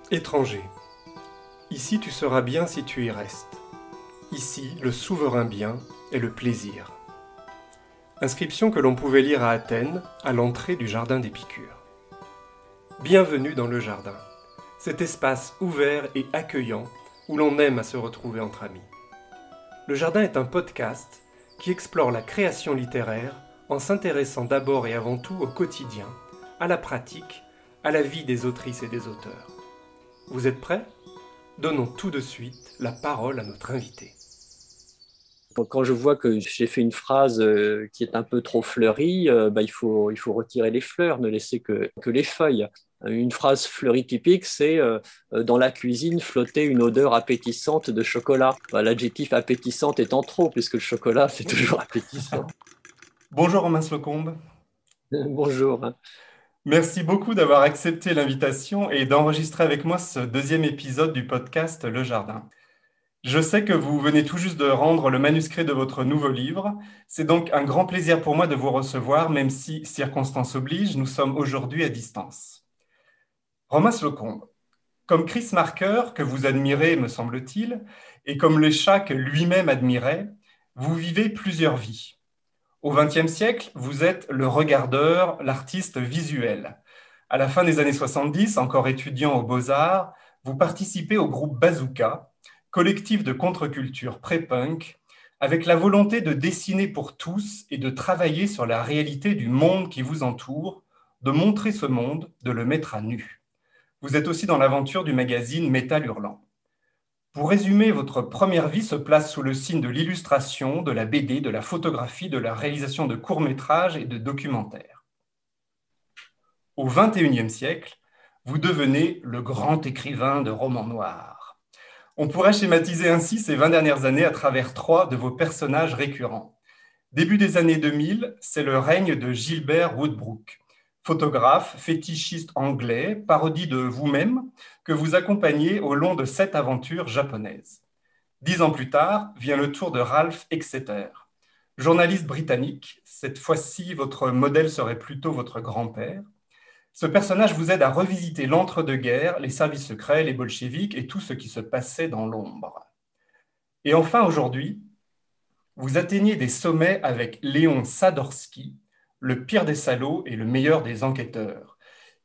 Étranger. Ici tu seras bien si tu y restes. Ici, le souverain bien est le plaisir. Inscription que l'on pouvait lire à Athènes, à l'entrée du jardin d'Épicure. Bienvenue dans le jardin, cet espace ouvert et accueillant où l'on aime à se retrouver entre amis. Le jardin est un podcast qui explore la création littéraire en s'intéressant d'abord et avant tout au quotidien, à la pratique, à la vie des autrices et des auteurs. Vous êtes prêts ? Donnons tout de suite la parole à notre invité. Quand je vois que j'ai fait une phrase qui est un peu trop fleurie, il faut retirer les fleurs, ne laisser que les feuilles. Une phrase fleurie typique, c'est dans la cuisine flottait une odeur appétissante de chocolat. L'adjectif appétissante étant trop, puisque le chocolat, c'est toujours appétissant. Bonjour Romain Slocombe. Bonjour. Merci beaucoup d'avoir accepté l'invitation et d'enregistrer avec moi ce deuxième épisode du podcast Le Jardin. Je sais que vous venez tout juste de rendre le manuscrit de votre nouveau livre. C'est donc un grand plaisir pour moi de vous recevoir, même si, circonstances obligent, nous sommes aujourd'hui à distance. Romain Slocombe, comme Chris Marker, que vous admirez, me semble-t-il, et comme le chat que lui-même admirait, vous vivez plusieurs vies. Au XXe siècle, vous êtes le regardeur, l'artiste visuel. À la fin des années 70, encore étudiant aux Beaux-Arts, vous participez au groupe Bazooka, collectif de contre-culture pré-punk, avec la volonté de dessiner pour tous et de travailler sur la réalité du monde qui vous entoure, de montrer ce monde, de le mettre à nu. Vous êtes aussi dans l'aventure du magazine Métal Hurlant. Pour résumer, votre première vie se place sous le signe de l'illustration, de la BD, de la photographie, de la réalisation de courts-métrages et de documentaires. Au XXIe siècle, vous devenez le grand écrivain de romans noirs. On pourrait schématiser ainsi ces 20 dernières années à travers 3 de vos personnages récurrents. Début des années 2000, c'est le règne de Gilbert Woodbrook, photographe, fétichiste anglais, parodie de vous-même, que vous accompagnez au long de 7 aventures japonaises. 10 ans plus tard, vient le tour de Ralph Exeter. Journaliste britannique, cette fois-ci, votre modèle serait plutôt votre grand-père. Ce personnage vous aide à revisiter l'entre-deux-guerres, les services secrets, les bolcheviks et tout ce qui se passait dans l'ombre. Et enfin, aujourd'hui, vous atteignez des sommets avec Léon Sadorsky, le pire des salauds et le meilleur des enquêteurs.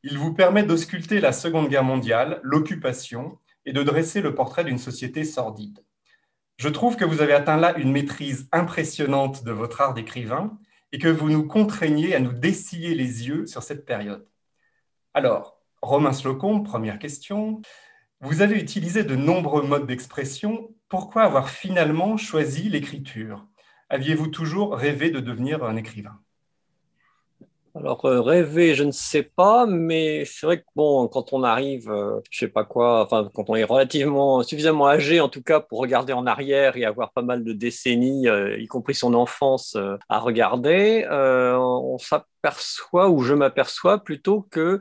Il vous permet d'ausculter la Seconde Guerre mondiale, l'occupation, et de dresser le portrait d'une société sordide. Je trouve que vous avez atteint là une maîtrise impressionnante de votre art d'écrivain et que vous nous contraignez à nous dessiller les yeux sur cette période. Alors, Romain Slocombe, première question. Vous avez utilisé de nombreux modes d'expression. Pourquoi avoir finalement choisi l'écriture ? Aviez-vous toujours rêvé de devenir un écrivain ? Alors, rêver, je ne sais pas, mais c'est vrai que bon, quand on arrive, je sais pas quoi, enfin, quand on est relativement, suffisamment âgé, en tout cas, pour regarder en arrière et avoir pas mal de décennies, y compris son enfance, à regarder, on s'aperçoit, ou je m'aperçois plutôt que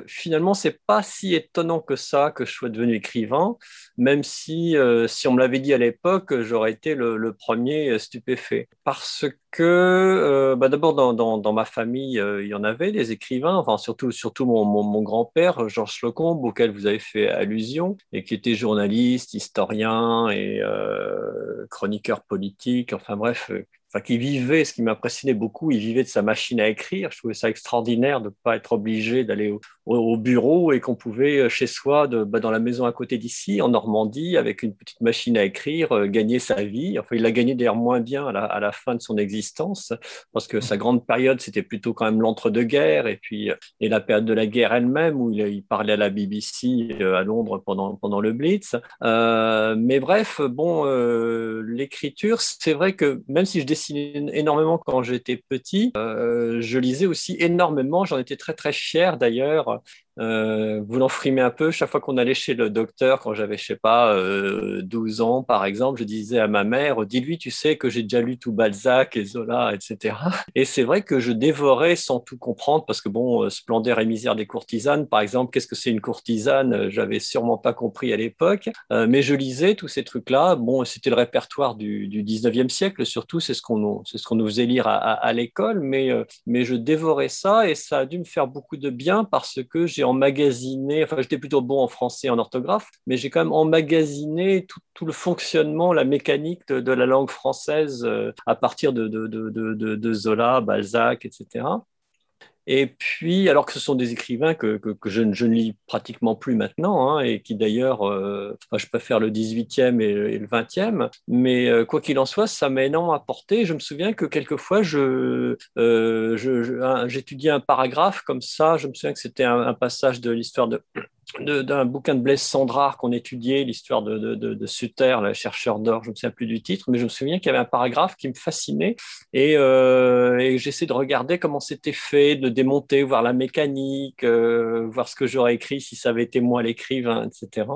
finalement, c'est pas si étonnant que ça que je sois devenu écrivain, même si on me l'avait dit à l'époque, j'aurais été le premier stupéfait. Parce que d'abord dans ma famille, il y en avait des écrivains, enfin surtout mon grand-père, Georges Slocombe, auquel vous avez fait allusion, et qui était journaliste, historien et chroniqueur politique, enfin bref, enfin, qui vivait, ce qui m'impressionnait beaucoup, il vivait de sa machine à écrire. Je trouvais ça extraordinaire de ne pas être obligé d'aller au bureau et qu'on pouvait chez soi, dans la maison à côté d'ici, en Normandie, avec une petite machine à écrire, gagner sa vie. Enfin, il l'a gagné d'ailleurs moins bien à la fin de son existence, parce que sa grande période, c'était plutôt quand même l'entre-deux-guerres et la période de la guerre elle-même, où il parlait à la BBC à Londres pendant le Blitz. Mais bref, bon, l'écriture, c'est vrai que même si je dessinais énormément quand j'étais petit, je lisais aussi énormément. J'en étais très très fier d'ailleurs. Voulant frimer un peu, chaque fois qu'on allait chez le docteur, quand j'avais, je sais pas, 12 ans par exemple, je disais à ma mère, dis-lui, tu sais que j'ai déjà lu tout Balzac et Zola, etc. Et c'est vrai que je dévorais sans tout comprendre, parce que bon, Splendeur et misère des courtisanes, par exemple, qu'est-ce que c'est une courtisane? J'avais sûrement pas compris à l'époque, mais je lisais tous ces trucs-là. Bon, c'était le répertoire du 19e siècle, surtout, c'est ce qu'on nous faisait lire à l'école, mais je dévorais ça et ça a dû me faire beaucoup de bien parce que j'ai j'ai emmagasiné, enfin j'étais plutôt bon en français et en orthographe, mais j'ai quand même emmagasiné tout le fonctionnement, la mécanique de la langue française à partir de Zola, Balzac, etc. Et puis, alors que ce sont des écrivains que je ne lis pratiquement plus maintenant, hein, et qui d'ailleurs, enfin, je préfère le 18e et le 20e, mais quoi qu'il en soit, ça m'a énormément apporté. Je me souviens que quelquefois, j'étudiais un paragraphe comme ça, je me souviens que c'était un passage de l'histoire d'un bouquin de Blaise Cendrars qu'on étudiait, l'histoire de Suter, le chercheur d'or, je ne me souviens plus du titre, mais je me souviens qu'il y avait un paragraphe qui me fascinait et j'essaie de regarder comment c'était fait, de le démonter, voir la mécanique, voir ce que j'aurais écrit si ça avait été moi l'écrivain, etc.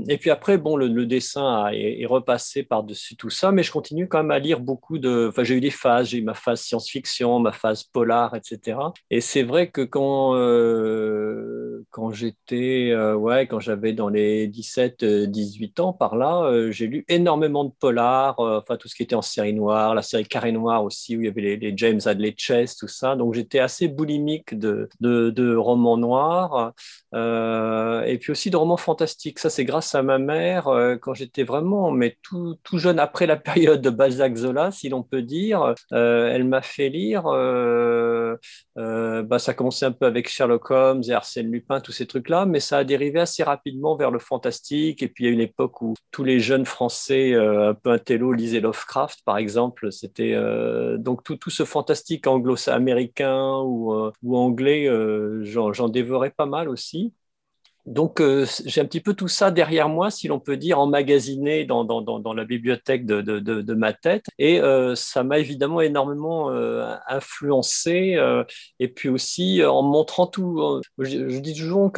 Et puis après, bon, le dessin est repassé par-dessus tout ça, mais je continue quand même à lire beaucoup de... Enfin, j'ai eu des phases, j'ai eu ma phase science-fiction, ma phase polar, etc. Et c'est vrai que quand j'étais, ouais, quand j'avais dans les 17, 18 ans par là, j'ai lu énormément de polars, enfin tout ce qui était en série noire, la série Carré Noir aussi, où il y avait les James Hadley Chase, tout ça. Donc j'étais assez boulimique de romans noirs, et puis aussi de romans fantastiques. Ça, c'est grâce à ma mère, quand j'étais vraiment, mais tout jeune après la période de Balzac-Zola, si l'on peut dire, elle m'a fait lire. Ça a commencé un peu avec Sherlock Holmes et Arsène Lupin, tous ces trucs-là, mais ça a dérivé assez rapidement vers le fantastique. Et puis il y a une époque où tous les jeunes Français un peu intello lisaient Lovecraft, par exemple. C'était donc tout ce fantastique anglo-américain ou anglais, j'en dévorais pas mal aussi. Donc, j'ai un petit peu tout ça derrière moi, si l'on peut dire, emmagasiné dans la bibliothèque de ma tête. Et ça m'a évidemment énormément influencé. Et puis aussi, en montrant tout, je dis souvent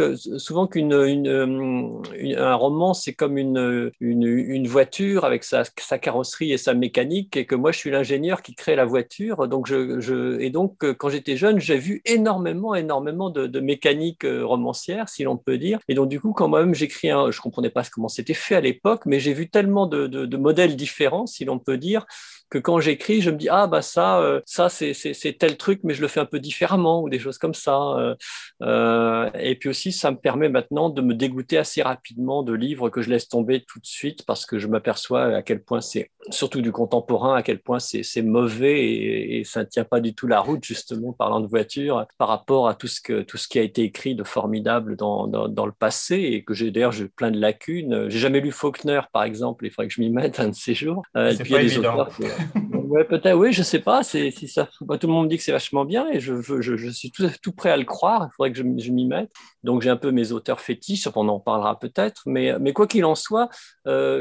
un roman, c'est comme une voiture avec sa carrosserie et sa mécanique, et que moi, je suis l'ingénieur qui crée la voiture. Donc, et donc, quand j'étais jeune, j'ai vu énormément de mécanique romancière, si l'on peut dire. Et donc, du coup, quand moi-même j'écris je comprenais pas comment c'était fait à l'époque, mais j'ai vu tellement de modèles différents, si l'on peut dire, que quand j'écris, je me dis, ah, bah ça c'est tel truc, mais je le fais un peu différemment, ou des choses comme ça. Et puis aussi, ça me permet maintenant de me dégoûter assez rapidement de livres que je laisse tomber tout de suite, parce que je m'aperçois à quel point c'est, surtout du contemporain, à quel point c'est mauvais et ça ne tient pas du tout la route, justement, parlant de voiture, par rapport à tout ce qui a été écrit de formidable dans le passé, et que j'ai plein de lacunes. J'ai jamais lu Faulkner, par exemple, il faudrait que je m'y mette un de ces jours. Et C'est puis il y a pas des évident. auteurs ouais, peut-être, oui, je sais pas, si ça, bah, tout le monde me dit que c'est vachement bien, et je suis tout prêt à le croire, il faudrait que je m'y mette. Donc j'ai un peu mes auteurs fétiches, on en parlera peut-être, mais quoi qu'il en soit,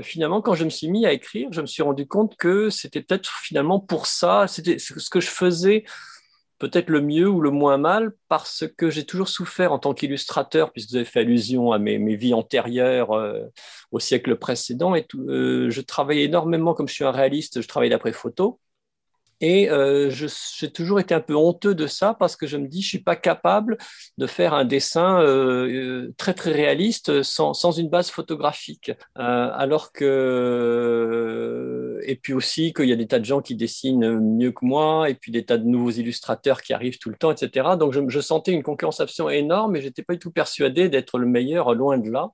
finalement, quand je me suis mis à écrire, je me suis rendu compte que c'était peut-être finalement pour ça, c'était ce que je faisais peut-être le mieux ou le moins mal, parce que j'ai toujours souffert en tant qu'illustrateur, puisque vous avez fait allusion à mes vies antérieures au siècle précédent. Et tout, je travaillais énormément, comme je suis un réaliste, je travaille d'après photo. Et j'ai toujours été un peu honteux de ça, parce que je me dis, je suis pas capable de faire un dessin très réaliste sans une base photographique. Alors que, et puis aussi qu'il y a des tas de gens qui dessinent mieux que moi, et puis des tas de nouveaux illustrateurs qui arrivent tout le temps, etc. Donc je sentais une concurrence absolument énorme, et j'étais pas du tout persuadé d'être le meilleur, loin de là.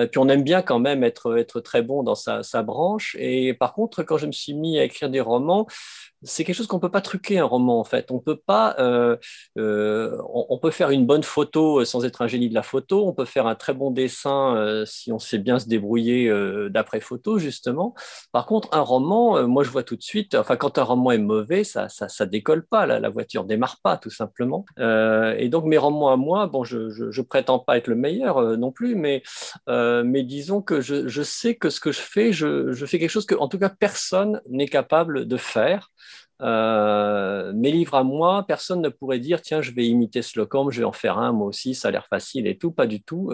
Et puis on aime bien quand même être très bon dans sa branche. Et par contre, quand je me suis mis à écrire des romans, c'est quelque chose qu'on peut pas truquer, un roman, en fait. On peut pas, on peut faire une bonne photo sans être un génie de la photo. On peut faire un très bon dessin si on sait bien se débrouiller d'après photo, justement. Par contre, un roman, moi, je vois tout de suite. Enfin, quand un roman est mauvais, ça décolle pas. La voiture démarre pas, tout simplement. Et donc, mes romans à moi, bon, je prétends pas être le meilleur non plus, mais disons que je sais que ce que je fais, je fais quelque chose que, en tout cas, personne n'est capable de faire. Mes livres à moi, personne ne pourrait dire, tiens, je vais imiter Slocum, je vais en faire un, moi aussi, ça a l'air facile et tout, pas du tout.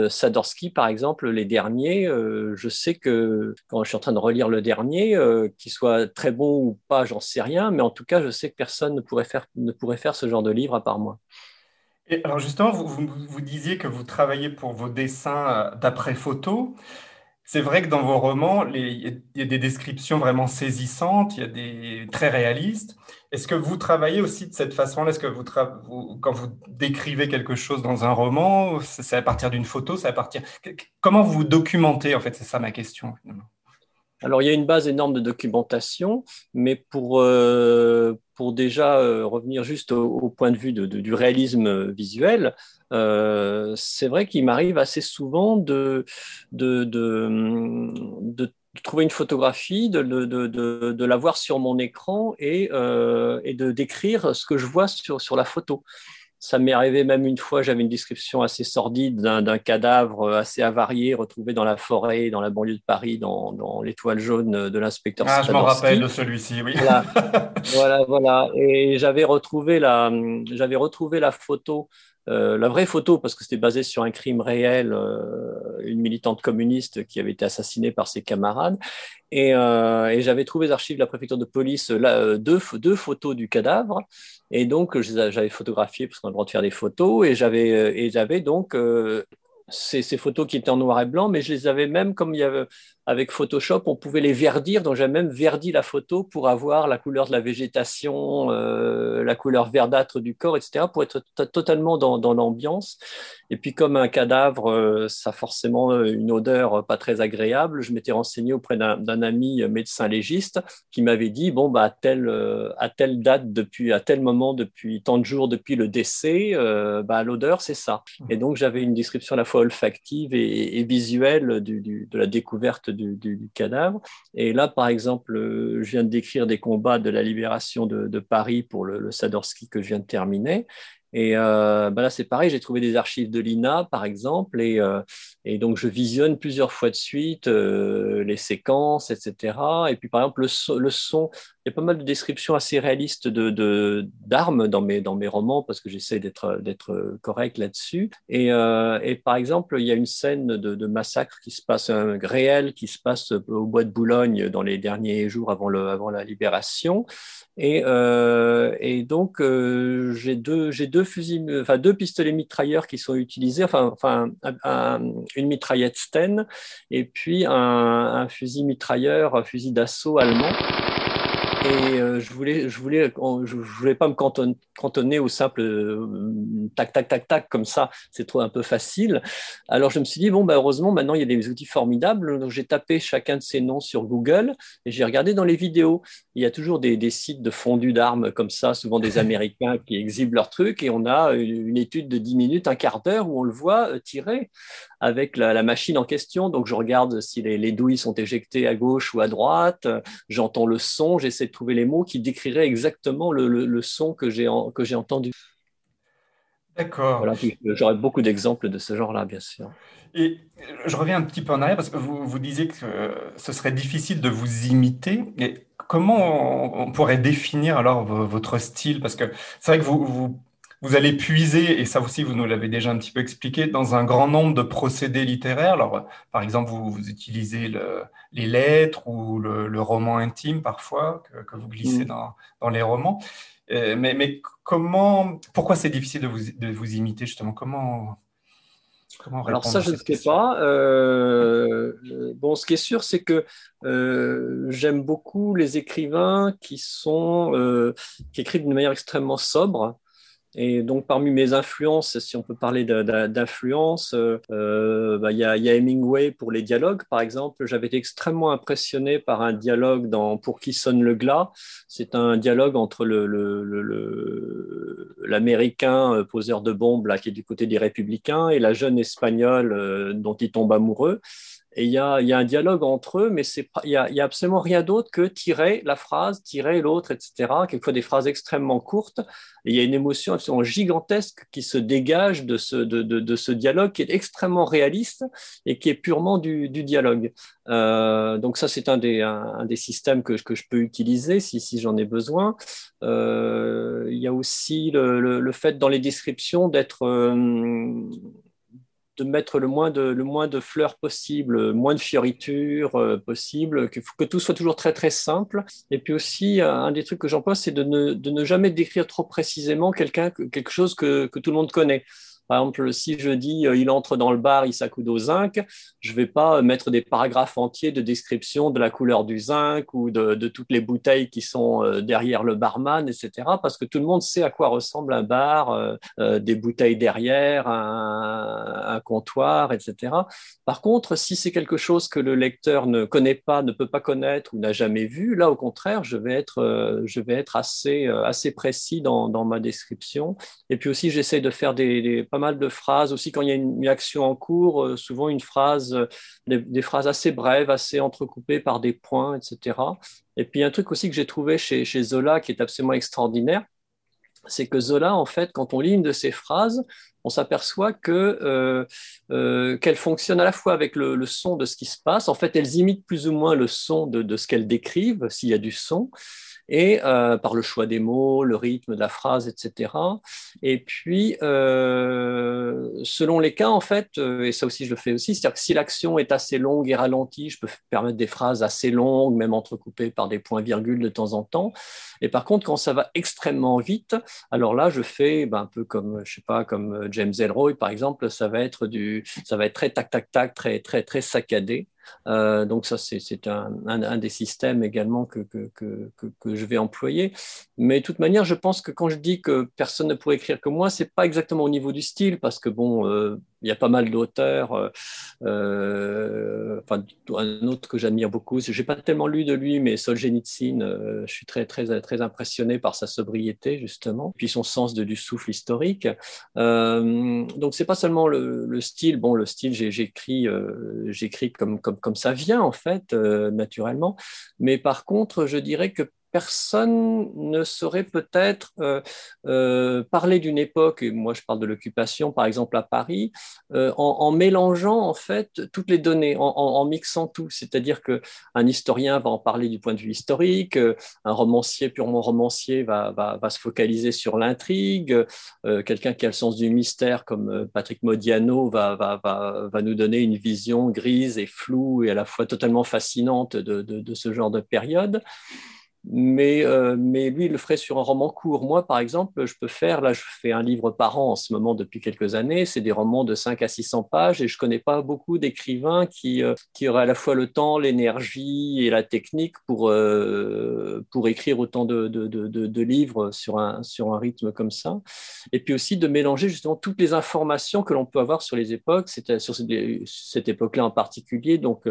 Sadorsky, par exemple, les derniers, je sais que quand je suis en train de relire le dernier, qu'il soit très bon ou pas, j'en sais rien, mais en tout cas, je sais que personne ne pourrait faire ce genre de livre à part moi. Et alors justement, vous disiez que vous travaillez pour vos dessins d'après photo. c'est vrai que dans vos romans, il y a des descriptions vraiment saisissantes, il y a des très réalistes. Est-ce que vous travaillez aussi de cette façon-là? Est-ce que quand vous décrivez quelque chose dans un roman, c'est à partir d'une photo, c'est à partir... Comment vous documentez, en fait? C'est ça ma question, finalement. Alors, il y a une base énorme de documentation, mais pour déjà revenir juste au point de vue du réalisme visuel, c'est vrai qu'il m'arrive assez souvent de trouver une photographie, de la voir sur mon écran et de décrire ce que je vois sur la photo. Ça m'est arrivé même une fois, j'avais une description assez sordide d'un cadavre assez avarié retrouvé dans la forêt, dans la banlieue de Paris, dans l'étoile jaune de l'inspecteur Ah, je m'en rappelle de Spadorski. celui-ci, oui. Voilà, voilà. Et j'avais retrouvé la photo, la vraie photo, parce que c'était basé sur un crime réel, une militante communiste qui avait été assassinée par ses camarades. Et j'avais trouvé les archives de la préfecture de police, là, deux photos du cadavre. Et donc, j'avais photographié, parce qu'on a le droit de faire des photos. Et j'avais donc ces photos qui étaient en noir et blanc, mais je les avais même, comme il y avait avec Photoshop, on pouvait les verdir. Donc, j'ai même verdi la photo pour avoir la couleur de la végétation, la couleur verdâtre du corps, etc., pour être totalement dans l'ambiance. Et puis, comme un cadavre, ça a forcément une odeur pas très agréable, je m'étais renseigné auprès d'un ami médecin légiste qui m'avait dit, bon, bah, à telle date, à tel moment, depuis tant de jours, depuis le décès, bah, l'odeur, c'est ça. Et donc, j'avais une description à la fois olfactive et visuelle de la découverte du cadavre. Et là, par exemple, je viens de décrire des combats de la libération de Paris pour le Sadorski que je viens de terminer. Et ben là, c'est pareil, j'ai trouvé des archives de l'INA, par exemple, et donc je visionne plusieurs fois de suite les séquences, etc. Et puis, par exemple, le son, il y a pas mal de descriptions assez réalistes d'armes dans mes romans, parce que j'essaie d'être correct là-dessus. Et par exemple, il y a une scène de massacre qui se passe, réel, qui se passe au bois de Boulogne dans les derniers jours avant la libération. Et donc, j'ai deux fusils, enfin deux pistolets mitrailleurs qui sont utilisés, une mitraillette Sten et puis un fusil mitrailleur, un fusil d'assaut allemand. Et je voulais pas me cantonner au simple tac, tac, tac, tac, comme ça, c'est trop un peu facile. Alors je me suis dit, bon, bah, heureusement, maintenant il y a des outils formidables. Donc j'ai tapé chacun de ces noms sur Google et j'ai regardé dans les vidéos. Il y a toujours des sites de fondus d'armes comme ça, souvent des Américains qui exhibent leurs trucs et on a une étude de 10 minutes, un quart d'heure où on le voit tirer avec la machine en question. Donc je regarde si les douilles sont éjectées à gauche ou à droite, j'entends le son, j'essaie de trouver les mots qui décriraient exactement le son que j'ai entendu. D'accord. Voilà, puis j'aurais beaucoup d'exemples de ce genre-là, bien sûr. Et je reviens un petit peu en arrière parce que vous disiez que ce serait difficile de vous imiter. Et comment on pourrait définir alors votre style? Parce que c'est vrai que vous allez puiser, et ça aussi vous nous l'avez déjà un petit peu expliqué, dans un grand nombre de procédés littéraires. Alors, par exemple, vous utilisez les lettres ou le roman intime parfois que vous glissez Mm. dans les romans. Mais pourquoi c'est difficile de vous imiter justement? Comment Alors répondre ça, à je ne cette sais question? pas. Bon, ce qui est sûr, c'est que j'aime beaucoup les écrivains qui écrivent d'une manière extrêmement sobre. Et donc, parmi mes influences, si on peut parler d'influence, bah, il y a Hemingway pour les dialogues, par exemple. J'avais été extrêmement impressionné par un dialogue dans Pour qui sonne le glas. C'est un dialogue entre l'Américain poseur de bombes là, qui est du côté des Républicains et la jeune Espagnole dont il tombe amoureux. Et il y a un dialogue entre eux, mais il y a absolument rien d'autre que tirer la phrase, tirer l'autre, etc. Quelquefois des phrases extrêmement courtes. Et il y a une émotion absolument gigantesque qui se dégage de ce dialogue qui est extrêmement réaliste et qui est purement du dialogue. Donc ça, c'est un des systèmes que je peux utiliser si j'en ai besoin. Il y a aussi le fait dans les descriptions de mettre le moins de fleurs possible, moins de fioritures possible, que tout soit toujours très très simple. Et puis aussi, un des trucs que j'emploie, c'est de ne jamais décrire trop précisément quelque chose que tout le monde connaît. Par exemple, si je dis il entre dans le bar, il s'accoude au zinc, je ne vais pas mettre des paragraphes entiers de description de la couleur du zinc ou de toutes les bouteilles qui sont derrière le barman, etc. Parce que tout le monde sait à quoi ressemble un bar, des bouteilles derrière, un comptoir, etc. Par contre, si c'est quelque chose que le lecteur ne connaît pas, ne peut pas connaître ou n'a jamais vu, là, au contraire, je vais être assez précis dans ma description. Et puis aussi, j'essaie de faire pas mal de phrases. Aussi, quand il y a une action en cours, souvent une phrase, des phrases assez brèves, assez entrecoupées par des points, etc. Et puis, un truc aussi que j'ai trouvé chez Zola qui est absolument extraordinaire, c'est que Zola, en fait, quand on lit une de ses phrases, on s'aperçoit qu'elles fonctionnent à la fois avec le son de ce qui se passe. En fait, elles imitent plus ou moins le son de ce qu'elles décrivent, s'il y a du son, et par le choix des mots, le rythme de la phrase, etc. Et puis, selon les cas, en fait, et ça aussi je le fais aussi, c'est-à-dire que si l'action est assez longue et ralentie, je peux permettre des phrases assez longues, même entrecoupées par des points-virgules de temps en temps. Et par contre, quand ça va extrêmement vite, alors là, je fais un peu comme, je sais pas, comme James Ellroy, par exemple, ça va être très tac, tac, tac, très, très, très saccadé. Donc ça, c'est un des systèmes également que je vais employer. Mais de toute manière, je pense que quand je dis que personne ne pourrait écrire que moi, c'est pas exactement au niveau du style, parce que bon, il y a pas mal d'auteurs. Enfin, un autre que j'admire beaucoup, j'ai pas tellement lu de lui, mais Solzhenitsyn, je suis très, très, très impressionné par sa sobriété, justement, puis son sens du souffle historique. Donc, c'est pas seulement le style. Bon, le style, j'écris comme ça vient, en fait, naturellement. Mais par contre, je dirais que personne ne saurait peut-être parler d'une époque, et moi je parle de l'occupation par exemple à Paris, en mélangeant en fait toutes les données, en mixant tout. C'est-à-dire qu'un historien va en parler du point de vue historique, un romancier purement romancier va se focaliser sur l'intrigue, quelqu'un qui a le sens du mystère comme Patrick Modiano va nous donner une vision grise et floue et à la fois totalement fascinante de ce genre de période. Mais lui, il le ferait sur un roman court. Moi, par exemple, je fais un livre par an en ce moment depuis quelques années. C'est des romans de 5 à 600 pages et je connais pas beaucoup d'écrivains qui auraient à la fois le temps, l'énergie et la technique pour écrire autant de livres sur un rythme comme ça. Et puis aussi de mélanger justement toutes les informations que l'on peut avoir sur les époques, sur cette époque-là en particulier. Donc,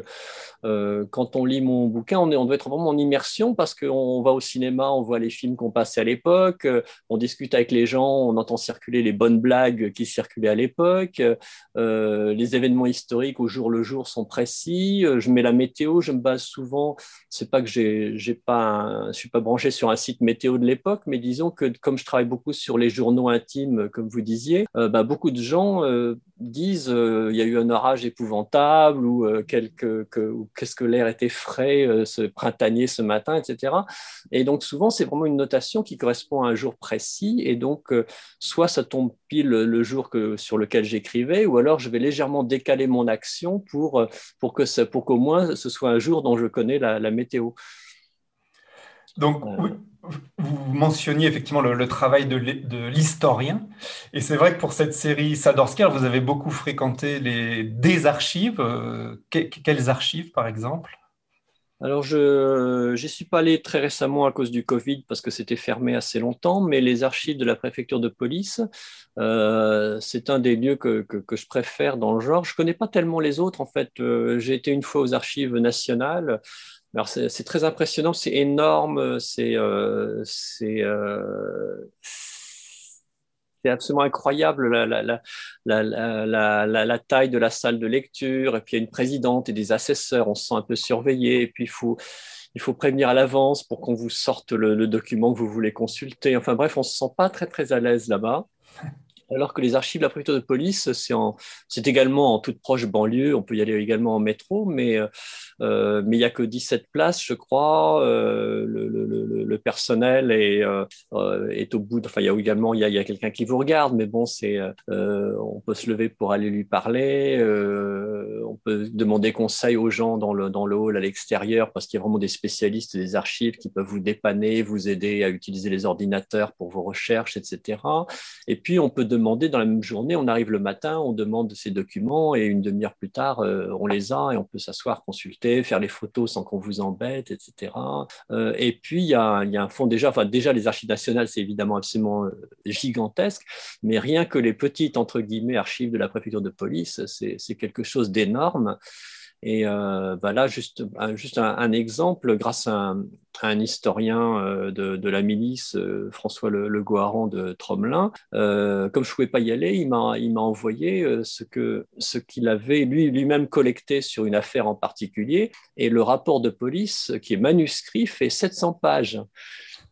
quand on lit mon bouquin, on doit être vraiment en immersion parce qu'on va au cinéma, on voit les films qu'on passait à l'époque, on discute avec les gens, on entend circuler les bonnes blagues qui circulaient à l'époque, les événements historiques au jour le jour sont précis, je mets la météo, je me base souvent, c'est pas que je suis pas branché sur un site météo de l'époque, mais disons que comme je travaille beaucoup sur les journaux intimes, comme vous disiez, beaucoup de gens disent il y a eu un orage épouvantable ou qu'est-ce que l'air était frais ce printanier ce matin, etc. Et donc souvent c'est vraiment une notation qui correspond à un jour précis et donc soit ça tombe pile le jour sur lequel j'écrivais ou alors je vais légèrement décaler mon action pour qu'au moins ce soit un jour dont je connais la météo. Donc, oui, vous mentionniez effectivement le travail de l'historien. Et c'est vrai que pour cette série Sadorsker, vous avez beaucoup fréquenté des archives. Quelles archives, par exemple? Alors, je n'y suis pas allé très récemment à cause du Covid parce que c'était fermé assez longtemps, mais les archives de la préfecture de police, c'est un des lieux que je préfère dans le genre. Je connais pas tellement les autres, en fait. J'ai été une fois aux archives nationales. Alors, c'est très impressionnant, c'est énorme, c'est absolument incroyable la taille de la salle de lecture. Et puis il y a une présidente et des assesseurs. On se sent un peu surveillé. Et puis il faut prévenir à l'avance pour qu'on vous sorte le document que vous voulez consulter. Enfin bref, on se sent pas très très à l'aise là-bas. Alors que les archives de la préfecture de police, c'est également en toute proche banlieue. On peut y aller également en métro, mais il n'y a que 17 places, je crois. Le personnel est au bout. Enfin, il y a également il y a quelqu'un qui vous regarde, mais bon, on peut se lever pour aller lui parler. On peut demander conseil aux gens dans le hall à l'extérieur parce qu'il y a vraiment des spécialistes des archives qui peuvent vous dépanner, vous aider à utiliser les ordinateurs pour vos recherches, etc. Et puis, on peut demander dans la même journée. On arrive le matin, on demande ces documents et une demi-heure plus tard, on les a et on peut s'asseoir, consulter, faire les photos sans qu'on vous embête, etc. Et puis, il y a un fonds déjà les archives nationales, c'est évidemment absolument gigantesque, mais rien que les petites, entre guillemets, archives de la préfecture de police, c'est quelque chose d'énorme. Et là, juste un exemple, grâce à un historien de la milice, François Le Goharan de Tromelin, comme je ne pouvais pas y aller, il m'a envoyé ce qu'il avait lui-même collecté sur une affaire en particulier. Et le rapport de police, qui est manuscrit, fait 700 pages.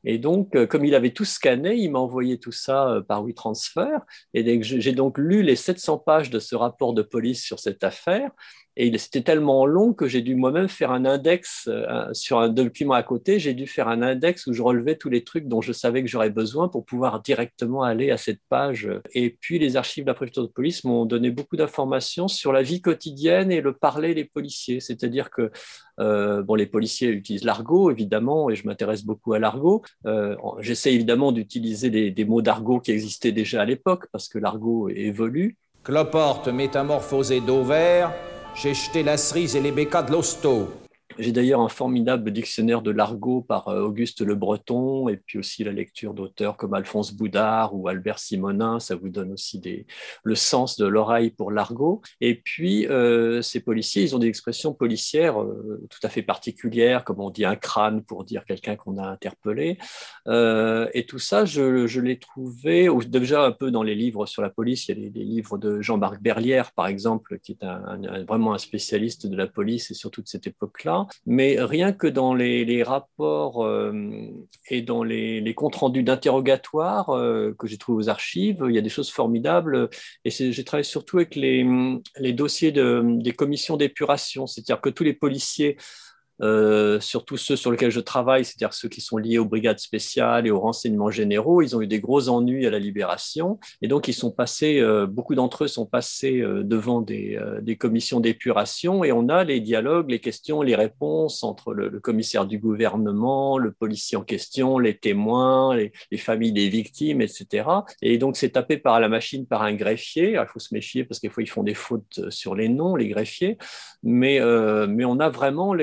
Et donc, comme il avait tout scanné, il m'a envoyé tout ça par WeTransfer. Et j'ai donc lu les 700 pages de ce rapport de police sur cette affaire. Et c'était tellement long que j'ai dû moi-même faire un index sur un document à côté. J'ai dû faire un index où je relevais tous les trucs dont je savais que j'aurais besoin pour pouvoir directement aller à cette page. Et puis, les archives de la préfecture de police m'ont donné beaucoup d'informations sur la vie quotidienne et le parler des policiers. C'est-à-dire que les policiers utilisent l'argot, évidemment, et je m'intéresse beaucoup à l'argot. J'essaie évidemment d'utiliser des mots d'argot qui existaient déjà à l'époque, parce que l'argot évolue. Cloporte métamorphosée d'ovaire, j'ai jeté la cerise et les bécats de l'hosto. J'ai d'ailleurs un formidable dictionnaire de l'argot par Auguste Le Breton, et puis aussi la lecture d'auteurs comme Alphonse Boudard ou Albert Simonin. Ça vous donne aussi le sens de l'oreille pour l'argot. Et puis, ces policiers, ils ont des expressions policières tout à fait particulières, comme on dit un crâne pour dire quelqu'un qu'on a interpellé. Et tout ça, je l'ai trouvé déjà un peu dans les livres sur la police. Il y a les livres de Jean-Marc Berlière, par exemple, qui est vraiment un spécialiste de la police et surtout de cette époque-là. Mais rien que dans les rapports et dans les comptes rendus d'interrogatoire que j'ai trouvés aux archives, il y a des choses formidables. Et j'ai travaillé surtout avec les dossiers des commissions d'épuration, c'est-à-dire que tous les policiers, surtout ceux sur lesquels je travaille, c'est-à-dire ceux qui sont liés aux brigades spéciales et aux renseignements généraux, ils ont eu des gros ennuis à la Libération. Et donc, beaucoup d'entre eux sont passés devant des commissions d'épuration et on a les dialogues, les questions, les réponses entre le commissaire du gouvernement, le policier en question, les témoins, les familles des victimes, etc. Et donc, c'est tapé par la machine par un greffier. Alors, il faut se méfier parce que des fois, ils font des fautes sur les noms, les greffiers. Mais on a vraiment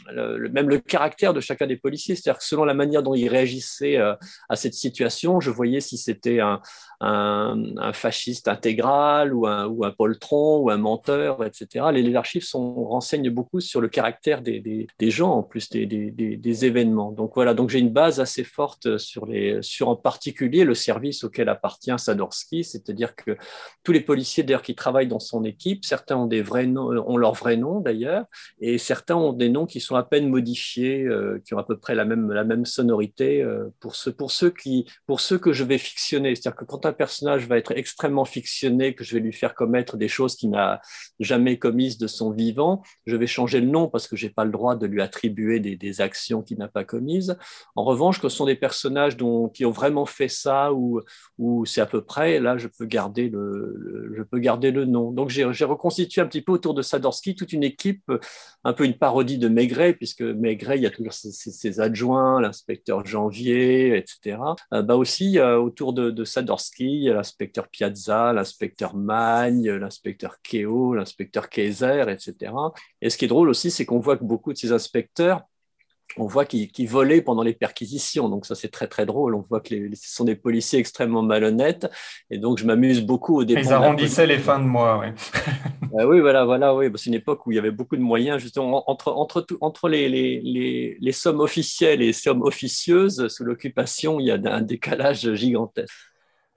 même le caractère de chacun des policiers, c'est-à-dire que selon la manière dont ils réagissaient à cette situation, je voyais si c'était un fasciste intégral ou un poltron ou un menteur, etc. Les archives renseignent beaucoup sur le caractère des gens, en plus des événements. Donc voilà, donc j'ai une base assez forte sur en particulier le service auquel appartient Sadorski, c'est-à-dire que tous les policiers d'ailleurs qui travaillent dans son équipe, certains ont ont leur vrai nom d'ailleurs, et certains ont des noms qui sont à peine modifiés, qui ont à peu près la même sonorité pour ceux que je vais fictionner. C'est-à-dire que quand un personnage va être extrêmement fictionné, que je vais lui faire commettre des choses qu'il n'a jamais commises de son vivant, je vais changer le nom parce que je n'ai pas le droit de lui attribuer des actions qu'il n'a pas commises. En revanche, que ce sont des personnages qui ont vraiment fait ça ou c'est à peu près, là, je peux garder le nom. Donc, j'ai reconstitué un petit peu autour de Sadorski toute une équipe, un peu une parodie de Maigret, puisque Maigret, il y a toujours ses adjoints, l'inspecteur Janvier, etc. Aussi, autour de Sadorski, il y a l'inspecteur Piazza, l'inspecteur Magne, l'inspecteur Keo, l'inspecteur Kayser, etc. Et ce qui est drôle aussi, c'est qu'on voit que beaucoup de ces inspecteurs, on voit qu'ils volaient pendant les perquisitions. Donc ça, c'est très, très drôle. On voit que ce sont des policiers extrêmement malhonnêtes. Et donc, je m'amuse beaucoup au dépend Ils arrondissaient les fins de mois, oui. Oui, voilà, oui. C'est une époque où il y avait beaucoup de moyens, justement, entre les sommes officielles et les sommes officieuses, sous l'occupation, il y a un décalage gigantesque.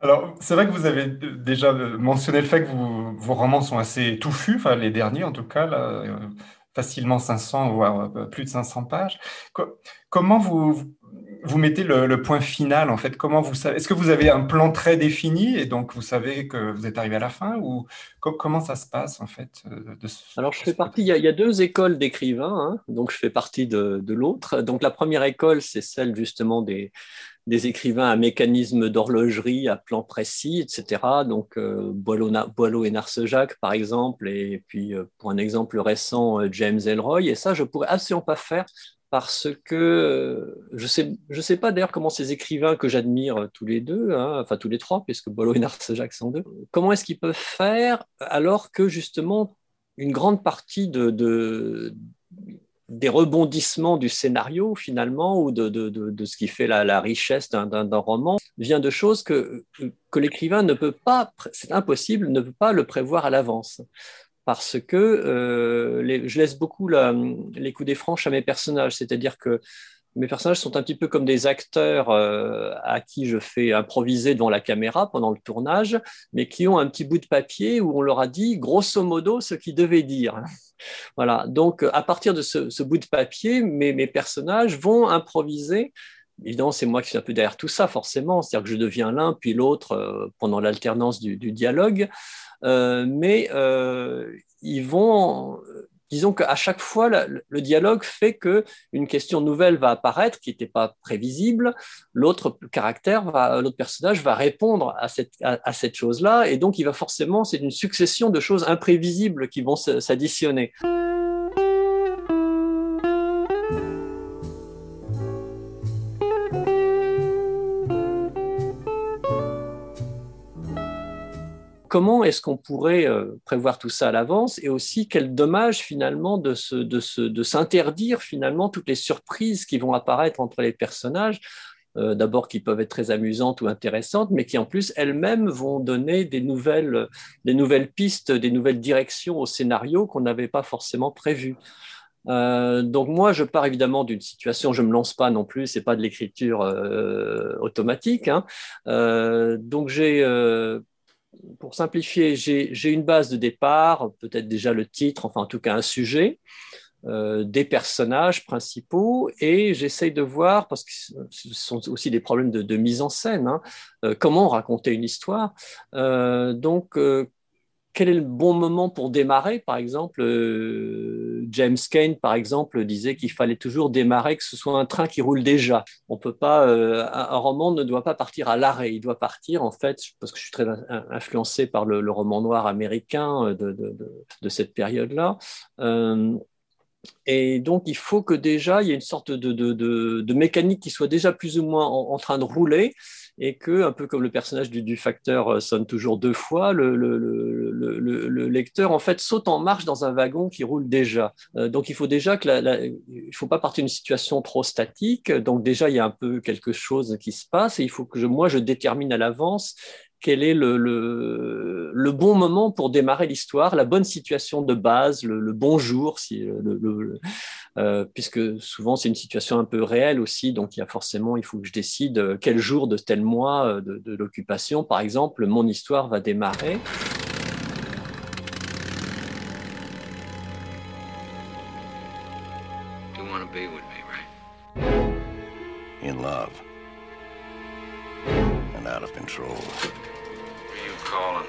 Alors, c'est vrai que vous avez déjà mentionné le fait que vos romans sont assez touffus, enfin les derniers en tout cas, là, facilement 500, voire plus de 500 pages. Comment vous mettez le point final en fait? Comment vous savez? Est-ce que vous avez un plan très défini et donc vous savez que vous êtes arrivé à la fin ou comment ça se passe en fait Alors, je fais ce côté? partie, il y a deux écoles d'écrivains, hein, donc je fais partie de l'autre. Donc, la première école, c'est celle justement des écrivains à mécanisme d'horlogerie, à plan précis, etc. Donc, Boileau et Narcejac, par exemple, et puis, pour un exemple récent, James Ellroy. Et ça, je pourrais absolument pas faire parce que je sais pas d'ailleurs comment ces écrivains que j'admire tous les deux, hein, enfin tous les trois, puisque Boileau et Narcejac sont deux, comment est-ce qu'ils peuvent faire alors que justement une grande partie des rebondissements du scénario finalement ou de ce qui fait la richesse d'un roman vient de choses que l'écrivain ne peut pas, c'est impossible, ne peut pas le prévoir à l'avance parce que je laisse beaucoup les coups des franches à mes personnages, c'est-à-dire que mes personnages sont un petit peu comme des acteurs à qui je fais improviser devant la caméra pendant le tournage, mais qui ont un petit bout de papier où on leur a dit grosso modo ce qu'ils devaient dire. Voilà, donc à partir de ce bout de papier, mes personnages vont improviser. Évidemment, c'est moi qui suis un peu derrière tout ça, forcément, c'est-à-dire que je deviens l'un puis l'autre pendant l'alternance du dialogue. Mais ils vont, disons qu'à chaque fois, le dialogue fait qu'une question nouvelle va apparaître qui n'était pas prévisible. L'autre personnage va répondre à cette chose-là. Et donc, il va forcément, c'est une succession de choses imprévisibles qui vont s'additionner. Comment est-ce qu'on pourrait prévoir tout ça à l'avance et aussi quel dommage finalement de s'interdire finalement toutes les surprises qui vont apparaître entre les personnages, d'abord qui peuvent être très amusantes ou intéressantes, mais qui en plus elles-mêmes vont donner des nouvelles pistes, des nouvelles directions au scénario qu'on n'avait pas forcément prévues. Donc moi, je pars évidemment d'une situation, je me lance pas non plus, c'est pas de l'écriture automatique, hein. Donc pour simplifier, j'ai une base de départ, peut-être déjà le titre, enfin en tout cas un sujet, des personnages principaux, et j'essaye de voir, parce que ce sont aussi des problèmes de mise en scène, hein, comment raconter une histoire. Quel est le bon moment pour démarrer? Par exemple, James Cain, par exemple, disait qu'il fallait toujours démarrer, que ce soit un train qui roule déjà. On peut pas, un roman ne doit pas partir à l'arrêt. Il doit partir, en fait, parce que je suis très influencé par le roman noir américain de cette période-là. Et donc, il faut que déjà, il y ait une sorte de mécanique qui soit déjà plus ou moins en train de rouler et que, un peu comme le personnage du facteur sonne toujours deux fois, le lecteur, en fait, saute en marche dans un wagon qui roule déjà. Donc, il faut déjà il faut pas partir d'une situation trop statique. Donc, déjà, il y a un peu quelque chose qui se passe et il faut que moi, je détermine à l'avance quel est le bon moment pour démarrer l'histoire, la bonne situation de base, le bon jour, puisque souvent c'est une situation un peu réelle aussi, donc il faut que je décide quel jour de tel mois de l'occupation, par exemple, mon histoire va démarrer. You want to be with me, right? In love. And out of control. Are you calling?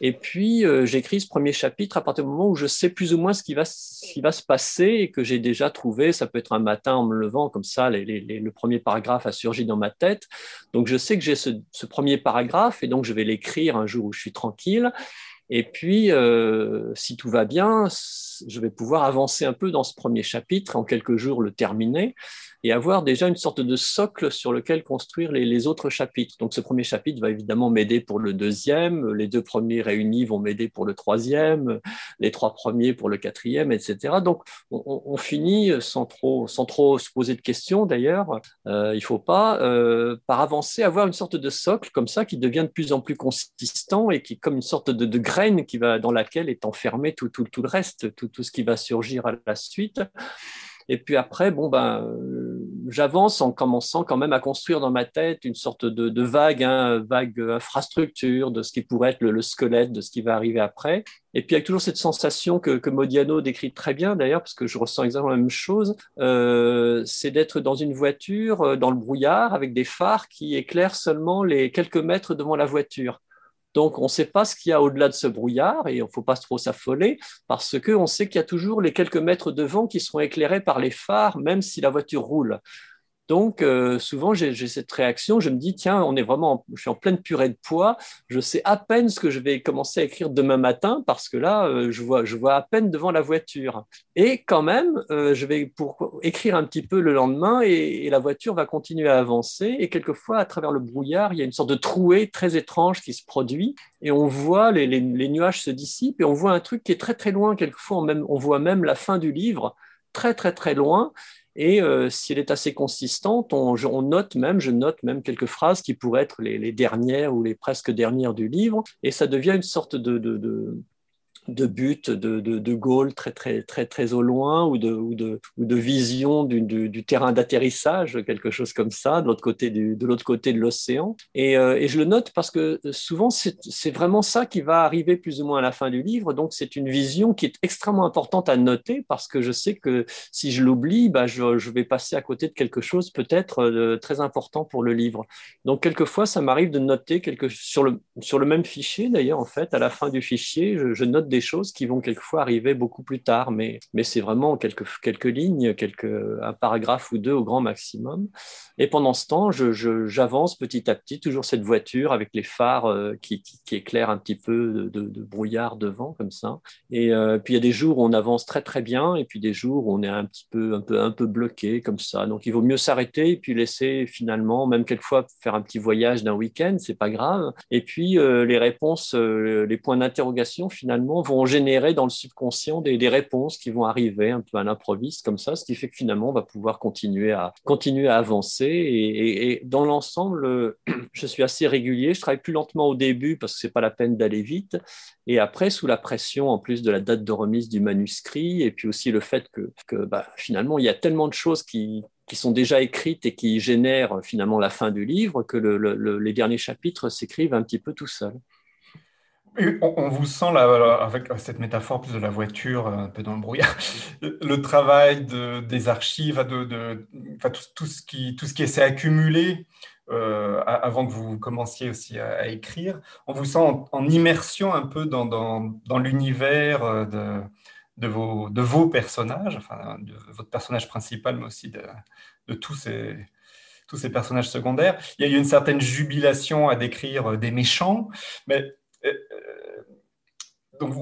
Et puis, j'écris ce premier chapitre à partir du moment où je sais plus ou moins ce qui va se passer et que j'ai déjà trouvé. Ça peut être un matin en me levant, comme ça, le premier paragraphe a surgi dans ma tête. Donc, je sais que j'ai ce premier paragraphe et donc je vais l'écrire un jour où je suis tranquille. Et puis, si tout va bien, je vais pouvoir avancer un peu dans ce premier chapitre, en quelques jours le terminer, et avoir déjà une sorte de socle sur lequel construire les autres chapitres. Donc ce premier chapitre va évidemment m'aider pour le deuxième, les deux premiers réunis vont m'aider pour le troisième, les trois premiers pour le quatrième, etc. Donc on finit sans trop se poser de questions d'ailleurs. Il faut pas, par avancer, avoir une sorte de socle comme ça qui devient de plus en plus consistant et qui est comme une sorte de graine dans laquelle est enfermé tout le reste, tout ce qui va surgir à la suite. Et puis après, j'avance en commençant quand même à construire dans ma tête une sorte de vague infrastructure de ce qui pourrait être le squelette de ce qui va arriver après. Et puis avec toujours cette sensation que Modiano décrit très bien d'ailleurs, parce que je ressens exactement la même chose, c'est d'être dans une voiture, dans le brouillard, avec des phares qui éclairent seulement les quelques mètres devant la voiture. Donc, on ne sait pas ce qu'il y a au-delà de ce brouillard et il ne faut pas trop s'affoler parce qu'on sait qu'il y a toujours les quelques mètres devant qui seront éclairés par les phares, même si la voiture roule. Donc, souvent, j'ai cette réaction. Je me dis, tiens, je suis en pleine purée de poids. Je sais à peine ce que je vais commencer à écrire demain matin parce que là, je vois à peine devant la voiture. Et quand même, je vais pour écrire un petit peu le lendemain et la voiture va continuer à avancer. Et quelquefois, à travers le brouillard, il y a une sorte de trouée très étrange qui se produit et on voit les nuages se dissipent et on voit un truc qui est très, très loin. Quelquefois, on voit même la fin du livre très, très, très loin. Et si elle est assez consistante, je note même quelques phrases qui pourraient être les dernières ou les presque dernières du livre, et ça devient une sorte de but, de goal très, très, très, très au loin ou de vision du terrain d'atterrissage, quelque chose comme ça, de l'autre côté de l'océan. Et je le note parce que souvent, c'est vraiment ça qui va arriver plus ou moins à la fin du livre. Donc, c'est une vision qui est extrêmement importante à noter parce que je sais que si je l'oublie, je vais passer à côté de quelque chose peut-être de très important pour le livre. Donc, quelquefois, ça m'arrive de noter sur le même fichier, d'ailleurs, en fait, à la fin du fichier, je note des choses qui vont quelquefois arriver beaucoup plus tard, mais c'est vraiment quelques lignes, un paragraphe ou deux au grand maximum. Et pendant ce temps, j'avance petit à petit, toujours cette voiture avec les phares qui éclairent un petit peu de brouillard devant, comme ça. Et puis, il y a des jours où on avance très, très bien, et puis des jours où on est un peu bloqué, comme ça. Donc, il vaut mieux s'arrêter et puis laisser finalement, même quelquefois, faire un petit voyage d'un week-end, c'est pas grave. Et puis, les réponses, les points d'interrogation, finalement, vont générer dans le subconscient des réponses qui vont arriver un peu à l'improviste, comme ça, ce qui fait que finalement, on va pouvoir continuer à avancer. Et dans l'ensemble, je suis assez régulier. Je travaille plus lentement au début parce que c'est pas la peine d'aller vite. Et après, sous la pression, en plus de la date de remise du manuscrit, et puis aussi le fait que finalement, il y a tellement de choses qui sont déjà écrites et qui génèrent finalement la fin du livre, que les derniers chapitres s'écrivent un petit peu tout seuls. Et on vous sent là, avec cette métaphore plus de la voiture, un peu dans le brouillard, le travail des archives, enfin, tout ce qui s'est accumulé avant que vous commenciez aussi à écrire. On vous sent en immersion un peu dans l'univers de vos personnages, enfin, de votre personnage principal, mais aussi de tous ces personnages secondaires. Il y a eu une certaine jubilation à décrire des méchants, mais donc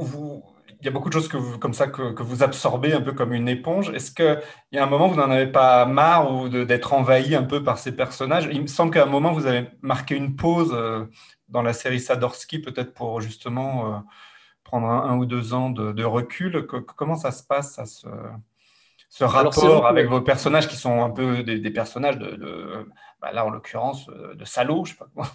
il y a beaucoup de choses comme ça que vous absorbez un peu comme une éponge. Est-ce qu'il y a un moment où vous n'en avez pas marre ou d'être envahi un peu par ces personnages? Il me semble qu'à un moment, vous avez marqué une pause dans la série Sadorsky, peut-être pour justement prendre un ou 2 ans de recul. Comment ça se passe, ce rapport avec vos personnages qui sont un peu des personnages là, en l'occurrence, de salauds, je sais pas quoi.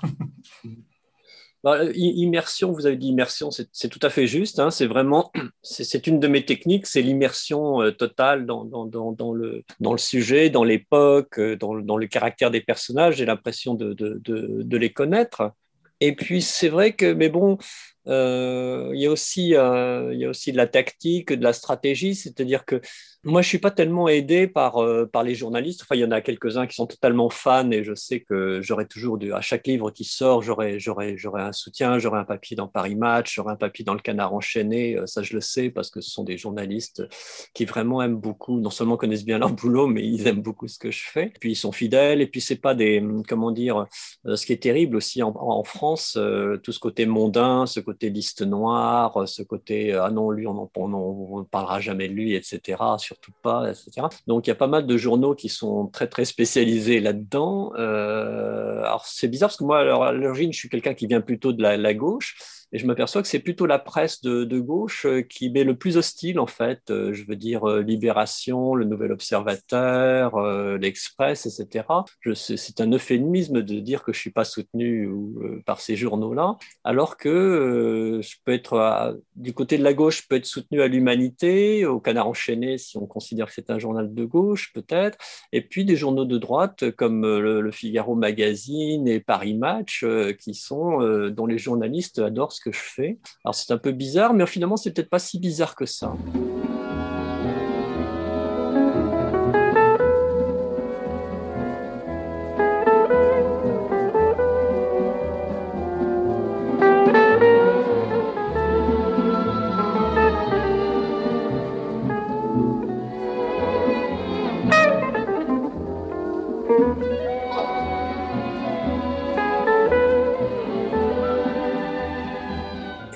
Immersion, vous avez dit immersion, c'est tout à fait juste. Hein, c'est vraiment, c'est une de mes techniques, c'est l'immersion totale dans le sujet, dans l'époque, dans le caractère des personnages. J'ai l'impression de les connaître. Et puis c'est vrai que, mais bon, il y a aussi de la tactique, de la stratégie, c'est-à-dire que moi, je suis pas tellement aidé par les journalistes. Enfin, il y en a quelques-uns qui sont totalement fans et je sais que j'aurai toujours à chaque livre qui sort, j'aurai un soutien, j'aurai un papier dans Paris Match, j'aurai un papier dans Le Canard enchaîné. Ça, je le sais parce que ce sont des journalistes qui vraiment aiment beaucoup, non seulement connaissent bien leur boulot, mais ils aiment beaucoup ce que je fais. Puis ils sont fidèles et puis c'est pas comment dire, ce qui est terrible aussi en France, tout ce côté mondain, ce côté liste noire, ce côté ah non, lui, on ne parlera jamais de lui, etc. Surtout pas, etc. Donc, il y a pas mal de journaux qui sont très, très spécialisés là-dedans. Alors, c'est bizarre parce que moi, à l'origine, je suis quelqu'un qui vient plutôt de la gauche. Et je m'aperçois que c'est plutôt la presse de gauche qui m'est le plus hostile, en fait. Je veux dire Libération, Le Nouvel Observateur, L'Express, etc. C'est un euphémisme de dire que je ne suis pas soutenu par ces journaux-là, alors que je peux être, du côté de la gauche, je peux être soutenu à l'Humanité, au Canard enchaîné, si on considère que c'est un journal de gauche, peut-être, et puis des journaux de droite comme le Figaro Magazine et Paris Match, dont les journalistes adorent ce que je fais. Alors c'est un peu bizarre, mais finalement c'est peut-être pas si bizarre que ça.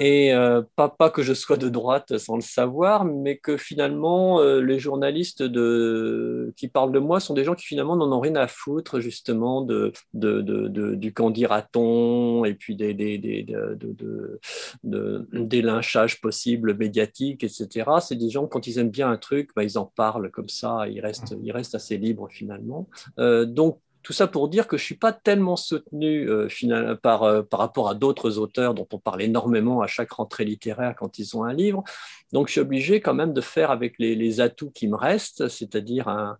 Et pas que je sois de droite sans le savoir, mais que finalement, les journalistes qui parlent de moi sont des gens qui finalement n'en ont rien à foutre justement du qu'en dira-t-on et puis des lynchages possibles médiatiques, etc. C'est des gens, quand ils aiment bien un truc, bah, ils en parlent comme ça, ils restent assez libres finalement. Donc, tout ça pour dire que je ne suis pas tellement soutenu par rapport à d'autres auteurs dont on parle énormément à chaque rentrée littéraire quand ils ont un livre. Donc, je suis obligé quand même de faire avec les atouts qui me restent, c'est-à-dire un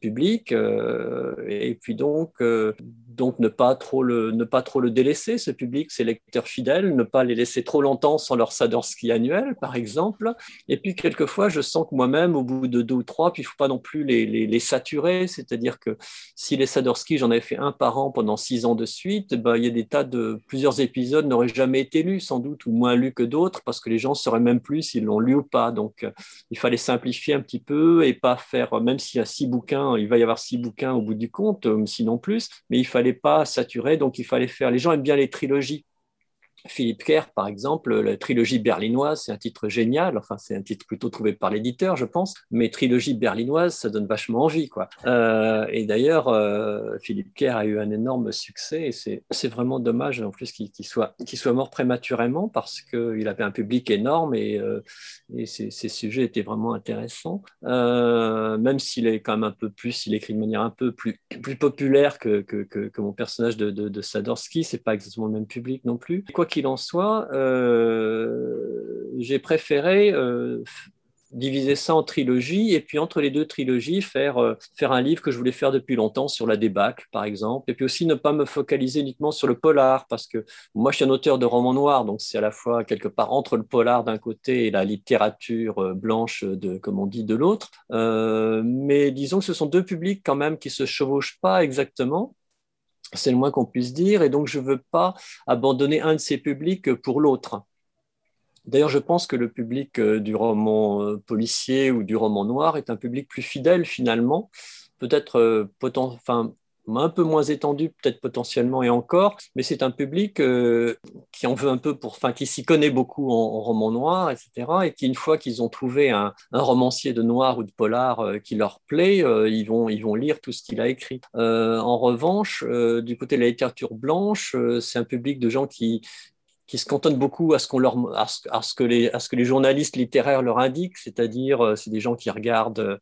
public, et puis donc ne pas trop le délaisser, ce public, ces lecteurs fidèles, ne pas les laisser trop longtemps sans leur Sadorski annuel, par exemple. Et puis, quelquefois, je sens que moi-même, au bout de 2 ou 3, puis il ne faut pas non plus les saturer, c'est-à-dire que si les Sadorski, j'en avais fait un par an pendant 6 ans de suite, ben, il y a des tas de plusieurs épisodes n'auraient jamais été lus, sans doute, ou moins lus que d'autres, parce que les gens ne sauraient même plus s'ils l'ont lu ou pas. Donc, il fallait simplifier un petit peu et pas faire, même s'il y a 6 bouquins, il va y avoir 6 bouquins au bout du compte, sinon plus, mais il ne fallait pas saturer, donc il fallait faire. Les gens aiment bien les trilogies. Philippe Kerr, par exemple, la trilogie berlinoise, c'est un titre génial. Enfin, c'est un titre plutôt trouvé par l'éditeur, je pense. Mais trilogie berlinoise, ça donne vachement envie, quoi. Et d'ailleurs, Philippe Kerr a eu un énorme succès. Et c'est vraiment dommage, en plus, qu'il soit mort prématurément parce qu'il avait un public énorme et ses sujets étaient vraiment intéressants. Même s'il est quand même un peu plus, il écrit de manière un peu plus populaire que mon personnage de Sadorski. C'est pas exactement le même public non plus. Quoi qu'il en soit, j'ai préféré diviser ça en trilogies et puis entre les 2 trilogies faire un livre que je voulais faire depuis longtemps sur la débâcle, par exemple, et puis aussi ne pas me focaliser uniquement sur le polar, parce que moi je suis un auteur de romans noirs, donc c'est à la fois quelque part entre le polar d'un côté et la littérature blanche, comme on dit, de l'autre. Mais disons que ce sont 2 publics quand même qui se chevauchent pas exactement. C'est le moins qu'on puisse dire, et donc je ne veux pas abandonner un de ces publics pour l'autre. D'ailleurs, je pense que le public du roman policier ou du roman noir est un public plus fidèle finalement, peut-être un peu moins étendu, peut-être potentiellement et encore, mais c'est un public qui en veut un peu qui s'y connaît beaucoup en roman noir, etc. Et qui, une fois qu'ils ont trouvé un romancier de noir ou de polar qui leur plaît, ils vont lire tout ce qu'il a écrit. En revanche, du côté de la littérature blanche, c'est un public de gens qui se cantonnent beaucoup à ce que les journalistes littéraires leur indiquent, c'est-à-dire c'est des gens qui regardent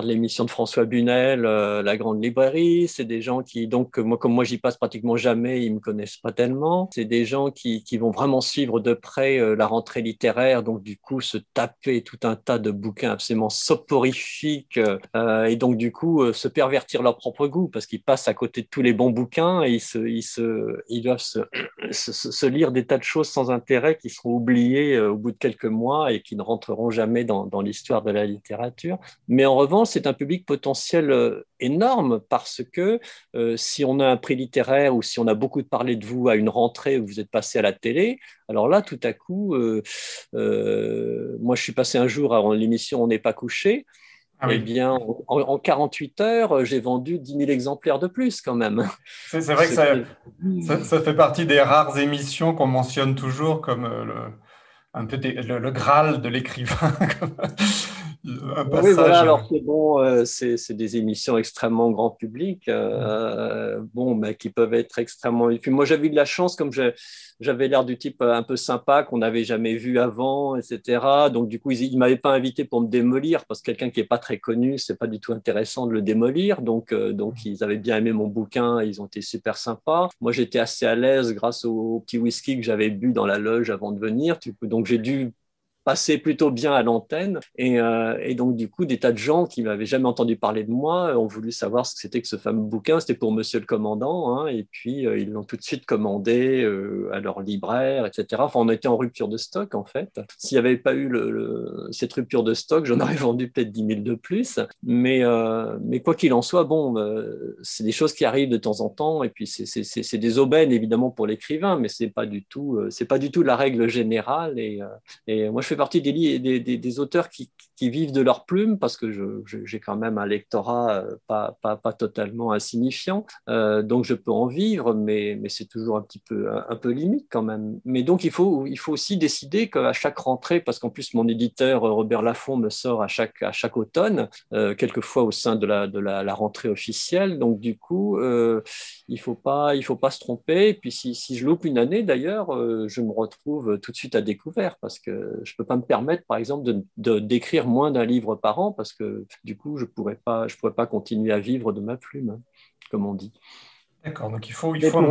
l'émission de François Bunel, La Grande Librairie, c'est des gens qui, donc comme moi j'y passe pratiquement jamais, ils me connaissent pas tellement, c'est des gens qui vont vraiment suivre de près la rentrée littéraire, donc du coup se taper tout un tas de bouquins absolument soporifiques, et donc du coup se pervertir leur propre goût, parce qu'ils passent à côté de tous les bons bouquins et ils doivent se lire des tas de choses sans intérêt qui seront oubliées au bout de quelques mois et qui ne rentreront jamais dans l'histoire de la littérature. Mais en revanche, c'est un public potentiel énorme parce que si on a un prix littéraire ou si on a beaucoup parlé de vous à une rentrée où vous êtes passé à la télé, alors là, tout à coup, moi je suis passé un jour à l'émission On n'est pas couché. Ah oui. Eh bien, en 48 heures, j'ai vendu 10 000 exemplaires de plus quand même. C'est vrai que ça fait partie des rares émissions qu'on mentionne toujours comme un peu le Graal de l'écrivain. Un Oui, voilà, passage. alors c'est bon, c'est des émissions extrêmement grand public, mais qui peuvent être extrêmement. Et puis moi, j'avais eu de la chance, comme j'avais l'air du type un peu sympa qu'on n'avait jamais vu avant, etc. Donc, du coup, ils ne m'avaient pas invité pour me démolir, parce que quelqu'un qui n'est pas très connu, c'est pas du tout intéressant de le démolir. Donc, ils avaient bien aimé mon bouquin, ils ont été super sympas. Moi, j'étais assez à l'aise grâce au petit whisky que j'avais bu dans la loge avant de venir. Donc, j'ai dû passait plutôt bien à l'antenne. Et donc, du coup, des tas de gens qui n'avaient jamais entendu parler de moi ont voulu savoir ce que c'était que ce fameux bouquin. C'était pour Monsieur le Commandant. Hein, et puis, ils l'ont tout de suite commandé à leur libraire, etc. Enfin, on était en rupture de stock, en fait. S'il n'y avait pas eu cette rupture de stock, j'en aurais vendu peut-être 10 000 de plus. Mais quoi qu'il en soit, bon, c'est des choses qui arrivent de temps en temps. Et puis, c'est des aubaines, évidemment, pour l'écrivain, mais c'est pas du tout la règle générale. Et moi, je fais fais partie des auteurs qui vivent de leur plume, parce que j'ai quand même un lectorat pas totalement insignifiant, donc je peux en vivre, mais c'est toujours un peu limite quand même. Mais donc il faut aussi décider qu'à chaque rentrée, parce qu'en plus mon éditeur Robert Laffont me sort à chaque automne, quelquefois au sein de la rentrée officielle, donc du coup il faut pas se tromper. Et puis si je loupe une année d'ailleurs, je me retrouve tout de suite à découvert, parce que je peux pas me permettre par exemple d'écrire moins d'un livre par an, parce que du coup je pourrais pas continuer à vivre de ma plume, hein, comme on dit. D'accord, donc il Mais faut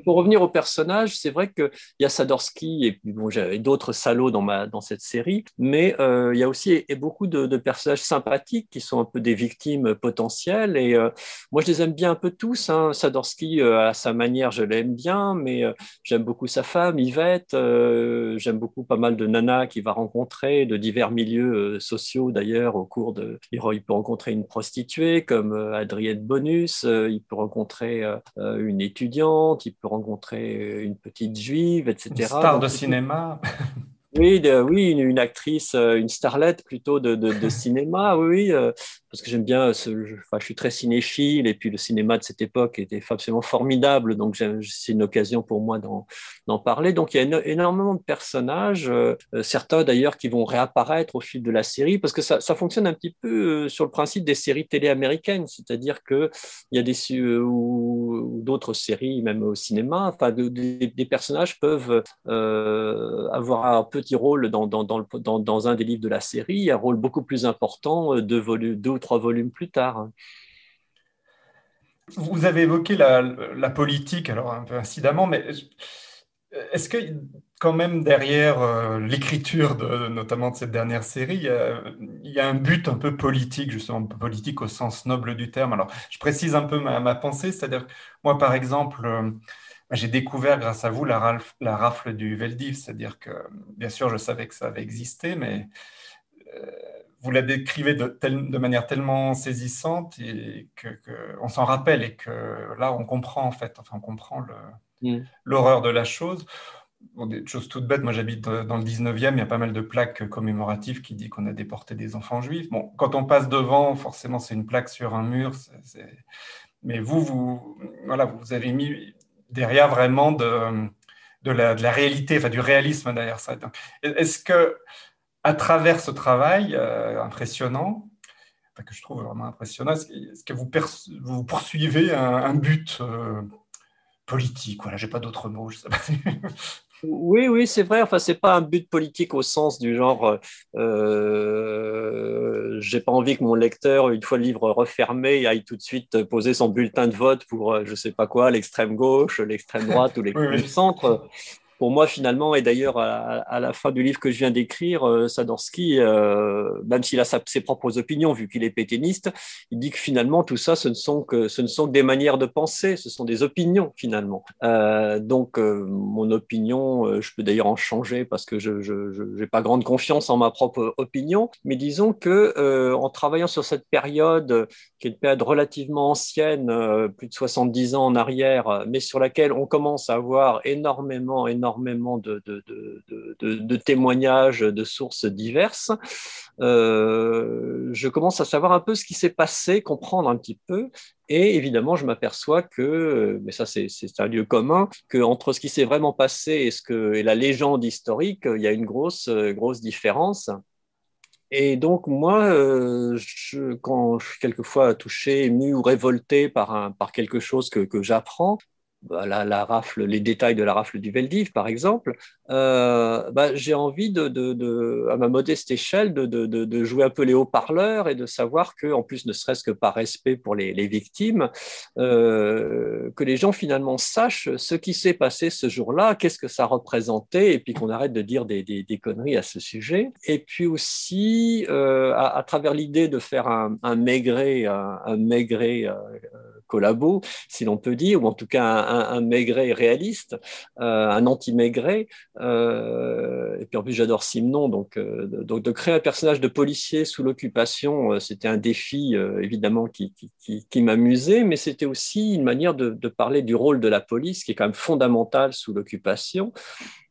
pour revenir au personnage, c'est vrai qu'il y a Sadorsky et puis bon, j'avais d'autres salauds dans cette série, mais il y a aussi beaucoup de personnages sympathiques qui sont un peu des victimes potentielles. Et moi, je les aime bien un peu tous, hein. Sadorsky, à sa manière, je l'aime bien, mais j'aime beaucoup sa femme, Yvette. J'aime beaucoup pas mal de nanas qu'il va rencontrer, de divers milieux sociaux d'ailleurs. Il peut rencontrer une prostituée comme Adrienne Bonus, il peut rencontrer une étudiante, il peut rencontrer une petite juive, une etc. star Donc, de cinéma. oui, oui, une actrice, une starlette plutôt de cinéma, oui, oui, parce que j'aime bien, je suis très cinéphile, et puis le cinéma de cette époque était absolument formidable, donc c'est une occasion pour moi d'en parler. Donc il y a énormément de personnages, certains d'ailleurs qui vont réapparaître au fil de la série, parce que ça fonctionne un petit peu sur le principe des séries télé américaines, c'est-à-dire que il y a ou d'autres séries, même au cinéma, enfin, des personnages peuvent avoir un petit rôle dans un des livres de la série, un rôle beaucoup plus important deux ou trois volumes plus tard. Vous avez évoqué la politique, alors un peu incidemment, mais est-ce que quand même derrière l'écriture notamment de cette dernière série, il y a un but un peu politique, justement politique au sens noble du terme. Alors je précise un peu ma pensée, c'est-à-dire que moi par exemple, j'ai découvert grâce à vous la rafle du Veldiv, c'est-à-dire que bien sûr je savais que ça avait existé, mais vous la décrivez de manière tellement saisissante et on s'en rappelle, et que là on comprend en fait, enfin on comprend l'horreur de la chose. Bon, des choses toutes bêtes, moi j'habite dans le 19e, il y a pas mal de plaques commémoratives qui disent qu'on a déporté des enfants juifs. Bon, quand on passe devant, forcément c'est une plaque sur un mur, mais voilà, vous avez mis derrière vraiment de la réalité, enfin du réalisme derrière ça. Donc, est-ce que à travers ce travail impressionnant, enfin, que je trouve vraiment impressionnant, est-ce que vous poursuivez un but politique? Voilà, j'ai pas d'autres mots, je sais pas. Oui, oui, c'est vrai. Enfin, c'est pas un but politique au sens du genre, j'ai pas envie que mon lecteur, une fois le livre refermé, aille tout de suite poser son bulletin de vote pour, je sais pas quoi, l'extrême gauche, l'extrême droite ou Oui, l'extrême oui. centre. Pour moi, finalement, et d'ailleurs, à la fin du livre que je viens d'écrire, Sadorsky, même s'il a ses propres opinions, vu qu'il est pétainiste, il dit que finalement, tout ça, ce ne sont que des manières de penser, ce sont des opinions, finalement. Donc, mon opinion, je peux d'ailleurs en changer parce que je n'ai pas grande confiance en ma propre opinion, mais disons que en travaillant sur cette période, qui est une période relativement ancienne, plus de 70 ans en arrière, mais sur laquelle on commence à avoir énormément de témoignages de sources diverses, je commence à savoir un peu ce qui s'est passé, comprendre un petit peu. Et évidemment, je m'aperçois que, mais ça c'est un lieu commun, qu'entre ce qui s'est vraiment passé et la légende historique, il y a une grosse différence. Et donc, moi, quand je suis quelquefois touché, ému ou révolté par quelque chose que j'apprends, bah, les détails de la rafle du Veldiv, par exemple, j'ai envie à ma modeste échelle, de jouer un peu les haut-parleurs et de savoir que, en plus, ne serait-ce que par respect pour les victimes, que les gens finalement sachent ce qui s'est passé ce jour-là, qu'est-ce que ça représentait, et puis qu'on arrête de dire des conneries à ce sujet. Et puis aussi, à travers l'idée de faire un maigret collabo, si l'on peut dire, ou en tout cas un maigret réaliste, un anti-maigret. Et puis en plus, j'adore Simenon, donc de créer un personnage de policier sous l'occupation, c'était un défi évidemment qui m'amusait, mais c'était aussi une manière de parler du rôle de la police, qui est quand même fondamental sous l'occupation,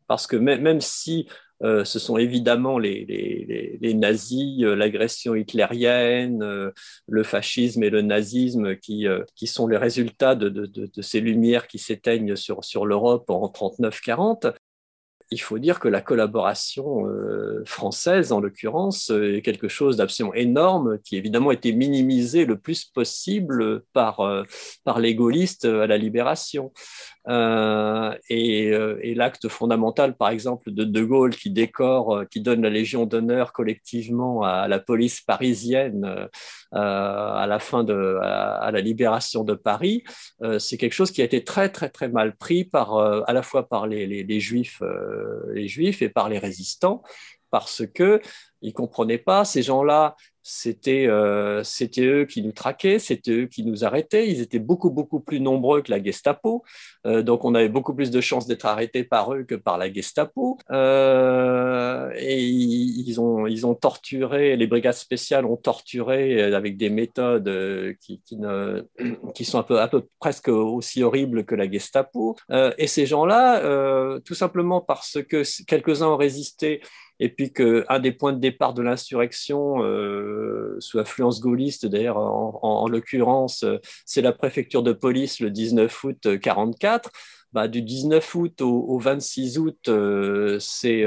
parce que même si ce sont évidemment les nazis, l'agression hitlérienne, le fascisme et le nazisme qui sont les résultats de ces lumières qui s'éteignent sur l'Europe en 39-40. Il faut dire que la collaboration française, en l'occurrence, est quelque chose d'absolument énorme, qui évidemment a été minimisé le plus possible par les gaullistes à la Libération. Et l'acte fondamental, par exemple, de Gaulle qui décore, qui donne la Légion d'honneur collectivement à la police parisienne à la fin à la libération de Paris, c'est quelque chose qui a été très très très mal pris à la fois par les juifs et par les résistants, parce que ils comprenaient pas, ces gens-là, c'était eux qui nous traquaient, c'était eux qui nous arrêtaient. Ils étaient beaucoup, beaucoup plus nombreux que la Gestapo. Donc, on avait beaucoup plus de chances d'être arrêtés par eux que par la Gestapo. Et ils ont torturé, les brigades spéciales ont torturé avec des méthodes qui sont un peu presque aussi horribles que la Gestapo. Et ces gens-là, tout simplement parce que quelques-uns ont résisté, et puis qu'un des points de départ de l'insurrection, sous influence gaulliste d'ailleurs, en l'occurrence, c'est la préfecture de police le 19 août 1944. Bah, du 19 août au 26 août, c'est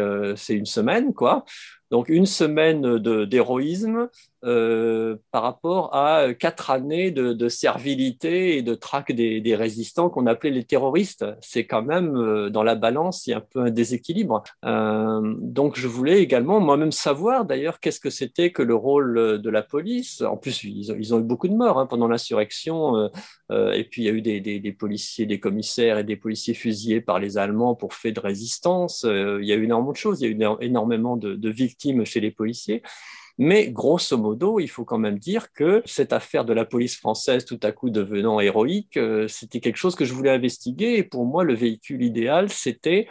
une semaine, quoi. Donc, une semaine d'héroïsme par rapport à 4 années de servilité et de traque des résistants qu'on appelait les terroristes. C'est quand même, dans la balance, il y a un peu un déséquilibre. Donc, je voulais également moi-même savoir, d'ailleurs, qu'est-ce que c'était que le rôle de la police. En plus, ils ont eu beaucoup de morts pendant l'insurrection. Et puis, il y a eu des policiers, des commissaires et des policiers fusillés par les Allemands pour fait de résistance. Il y a eu énormément de choses. Il y a eu énormément de victimes chez les policiers. Mais grosso modo, il faut quand même dire que cette affaire de la police française tout à coup devenant héroïque, c'était quelque chose que je voulais investiguer. Et pour moi, le véhicule idéal, c'était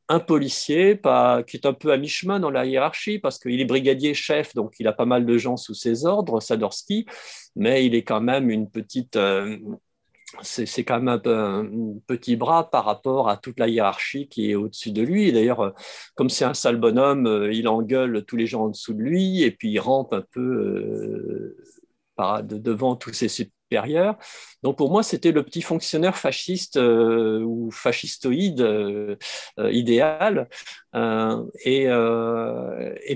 un policier qui est un peu à mi-chemin dans la hiérarchie, parce qu'il est brigadier chef, donc il a pas mal de gens sous ses ordres, Sadorski, mais il est quand même une petite... c'est quand même un petit bras par rapport à toute la hiérarchie qui est au-dessus de lui. Et d'ailleurs, comme c'est un sale bonhomme, il engueule tous les gens en dessous de lui et puis il rampe un peu devant tous ses supérieurs. Donc pour moi, c'était le petit fonctionnaire fasciste ou fascistoïde idéal. Et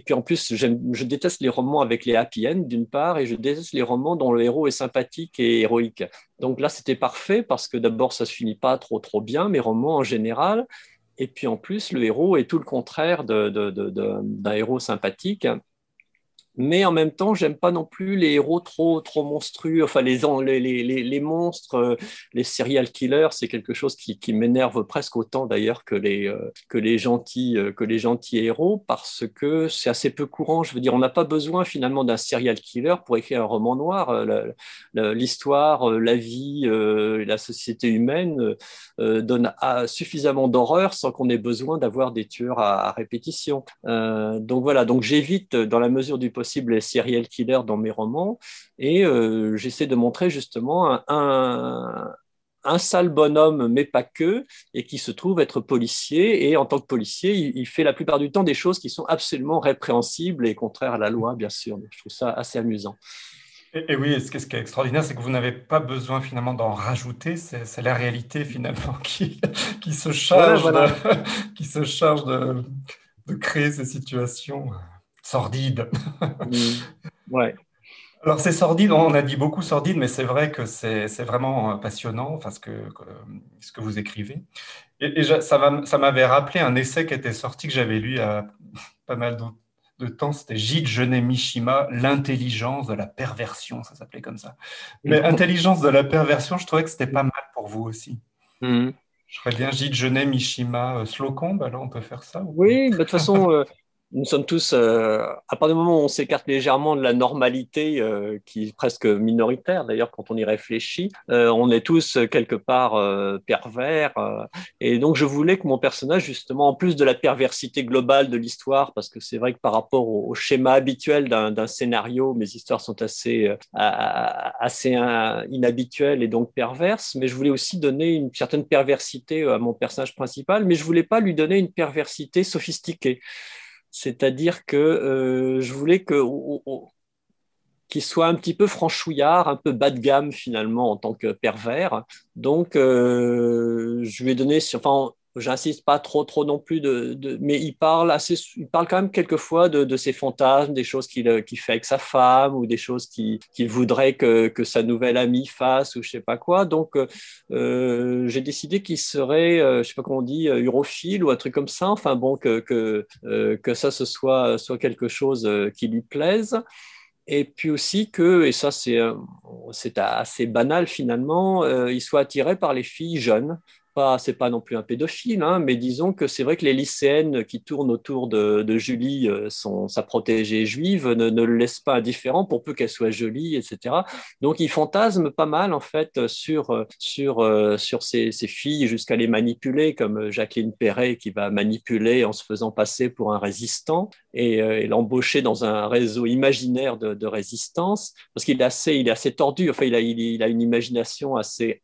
puis en plus, je déteste les romans avec les happy end d'une part, et je déteste les romans dont le héros est sympathique et héroïque. Donc là, c'était parfait parce que d'abord, ça se finit pas trop bien, mes romans en général. Et puis en plus, le héros est tout le contraire d'un héros sympathique. Mais en même temps, j'aime pas non plus les héros trop monstrueux. Enfin, les monstres, les serial killers, c'est quelque chose qui m'énerve presque autant d'ailleurs que les gentils héros, parce que c'est assez peu courant. Je veux dire, on n'a pas besoin finalement d'un serial killer pour écrire un roman noir. L'histoire, la vie, la société humaine donne suffisamment d'horreur sans qu'on ait besoin d'avoir des tueurs à répétition. Donc voilà, donc j'évite dans la mesure du possible les serial killers dans mes romans, et j'essaie de montrer justement un sale bonhomme, mais pas que, et qui se trouve être policier, et en tant que policier, il fait la plupart du temps des choses qui sont absolument répréhensibles et contraires à la loi, bien sûr. Donc, je trouve ça assez amusant. Et oui, ce qui est extraordinaire, c'est que vous n'avez pas besoin finalement d'en rajouter, c'est la réalité finalement qui se charge, voilà. Qui se charge de créer ces situations sordides. Ouais. Alors c'est sordide, on a dit beaucoup sordide, mais c'est vrai que c'est vraiment passionnant, enfin, ce que vous écrivez. Ça m'avait rappelé un essai qui était sorti, que j'avais lu il y a pas mal de temps, c'était Gide Genet-Mishima, L'intelligence de la perversion, ça s'appelait comme ça. Mais Intelligence de la perversion, je trouvais que c'était pas mal pour vous aussi. Je ferais bien Gide Genet-Mishima, Slocombe, alors on peut faire ça ou pas? Oui, de toute façon, nous sommes tous, à partir du moment où on s'écarte légèrement de la normalité qui est presque minoritaire, d'ailleurs, quand on y réfléchit, on est tous quelque part pervers. Et donc, je voulais que mon personnage, justement, en plus de la perversité globale de l'histoire, parce que c'est vrai que par rapport au schéma habituel d'un scénario, mes histoires sont assez inhabituelles et donc perverses, mais je voulais aussi donner une certaine perversité à mon personnage principal, mais je voulais pas lui donner une perversité sophistiquée. C'est-à-dire que je voulais qu'il soit un petit peu franchouillard, un peu bas de gamme finalement en tant que pervers. Donc, je lui ai donné, enfin, j'insiste pas trop non plus, mais il parle quand même quelquefois de ses fantasmes, des choses qu'il fait avec sa femme ou des choses qu'il voudrait que sa nouvelle amie fasse ou je sais pas quoi. Donc, j'ai décidé qu'il serait, je sais pas comment on dit, urophile ou un truc comme ça. Enfin bon, que ça ce soit quelque chose qui lui plaise. Et puis aussi et ça c'est assez banal finalement, il soit attiré par les filles jeunes. C'est pas non plus un pédophile, hein, mais disons que c'est vrai que les lycéennes qui tournent autour de Julie, sa protégée juive, ne le laissent pas indifférent pour peu qu'elle soit jolie, etc. Donc il fantasme pas mal en fait sur ces filles jusqu'à les manipuler, comme Jacqueline Perret qui va manipuler en se faisant passer pour un résistant et l'embaucher dans un réseau imaginaire de résistance, parce qu'il est assez tordu. Enfin, il a une imagination assez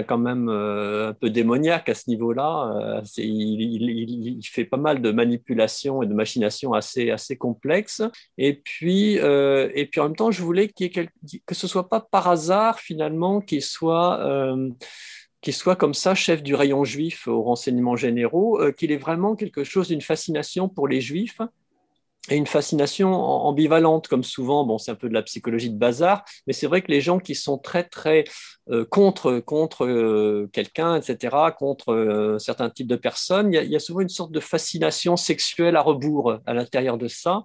quand même un peu démoniaque à ce niveau-là. Il fait pas mal de manipulations et de machinations assez complexes. Et puis en même temps, je voulais que ce soit pas par hasard finalement qu'il soit comme ça chef du rayon juif aux renseignements généraux, qu'il ait vraiment quelque chose d'une fascination pour les juifs et une fascination ambivalente, comme souvent, bon, c'est un peu de la psychologie de bazar, mais c'est vrai que les gens qui sont très, très contre quelqu'un, etc., contre certains types de personnes, il y a souvent une sorte de fascination sexuelle à rebours à l'intérieur de ça.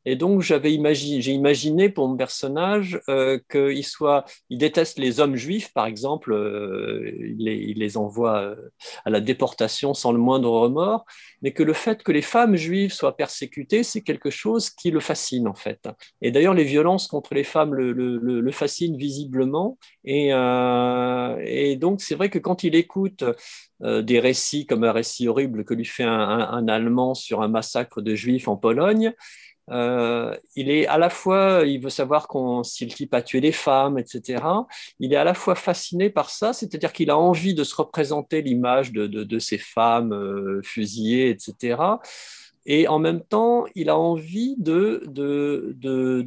Et donc, j'ai imaginé pour mon personnage il déteste les hommes juifs, par exemple, il les envoie à la déportation sans le moindre remords, mais que le fait que les femmes juives soient persécutées, c'est quelque chose qui le fascine, en fait. Et d'ailleurs, les violences contre les femmes le fascinent visiblement. Et donc, c'est vrai que quand il écoute des récits comme un récit horrible que lui fait un Allemand sur un massacre de juifs en Pologne, il est à la fois, il veut savoir si le type a tué des femmes, etc. Il est à la fois fasciné par ça, c'est-à-dire qu'il a envie de se représenter l'image de ces femmes fusillées, etc. Et en même temps, il a envie de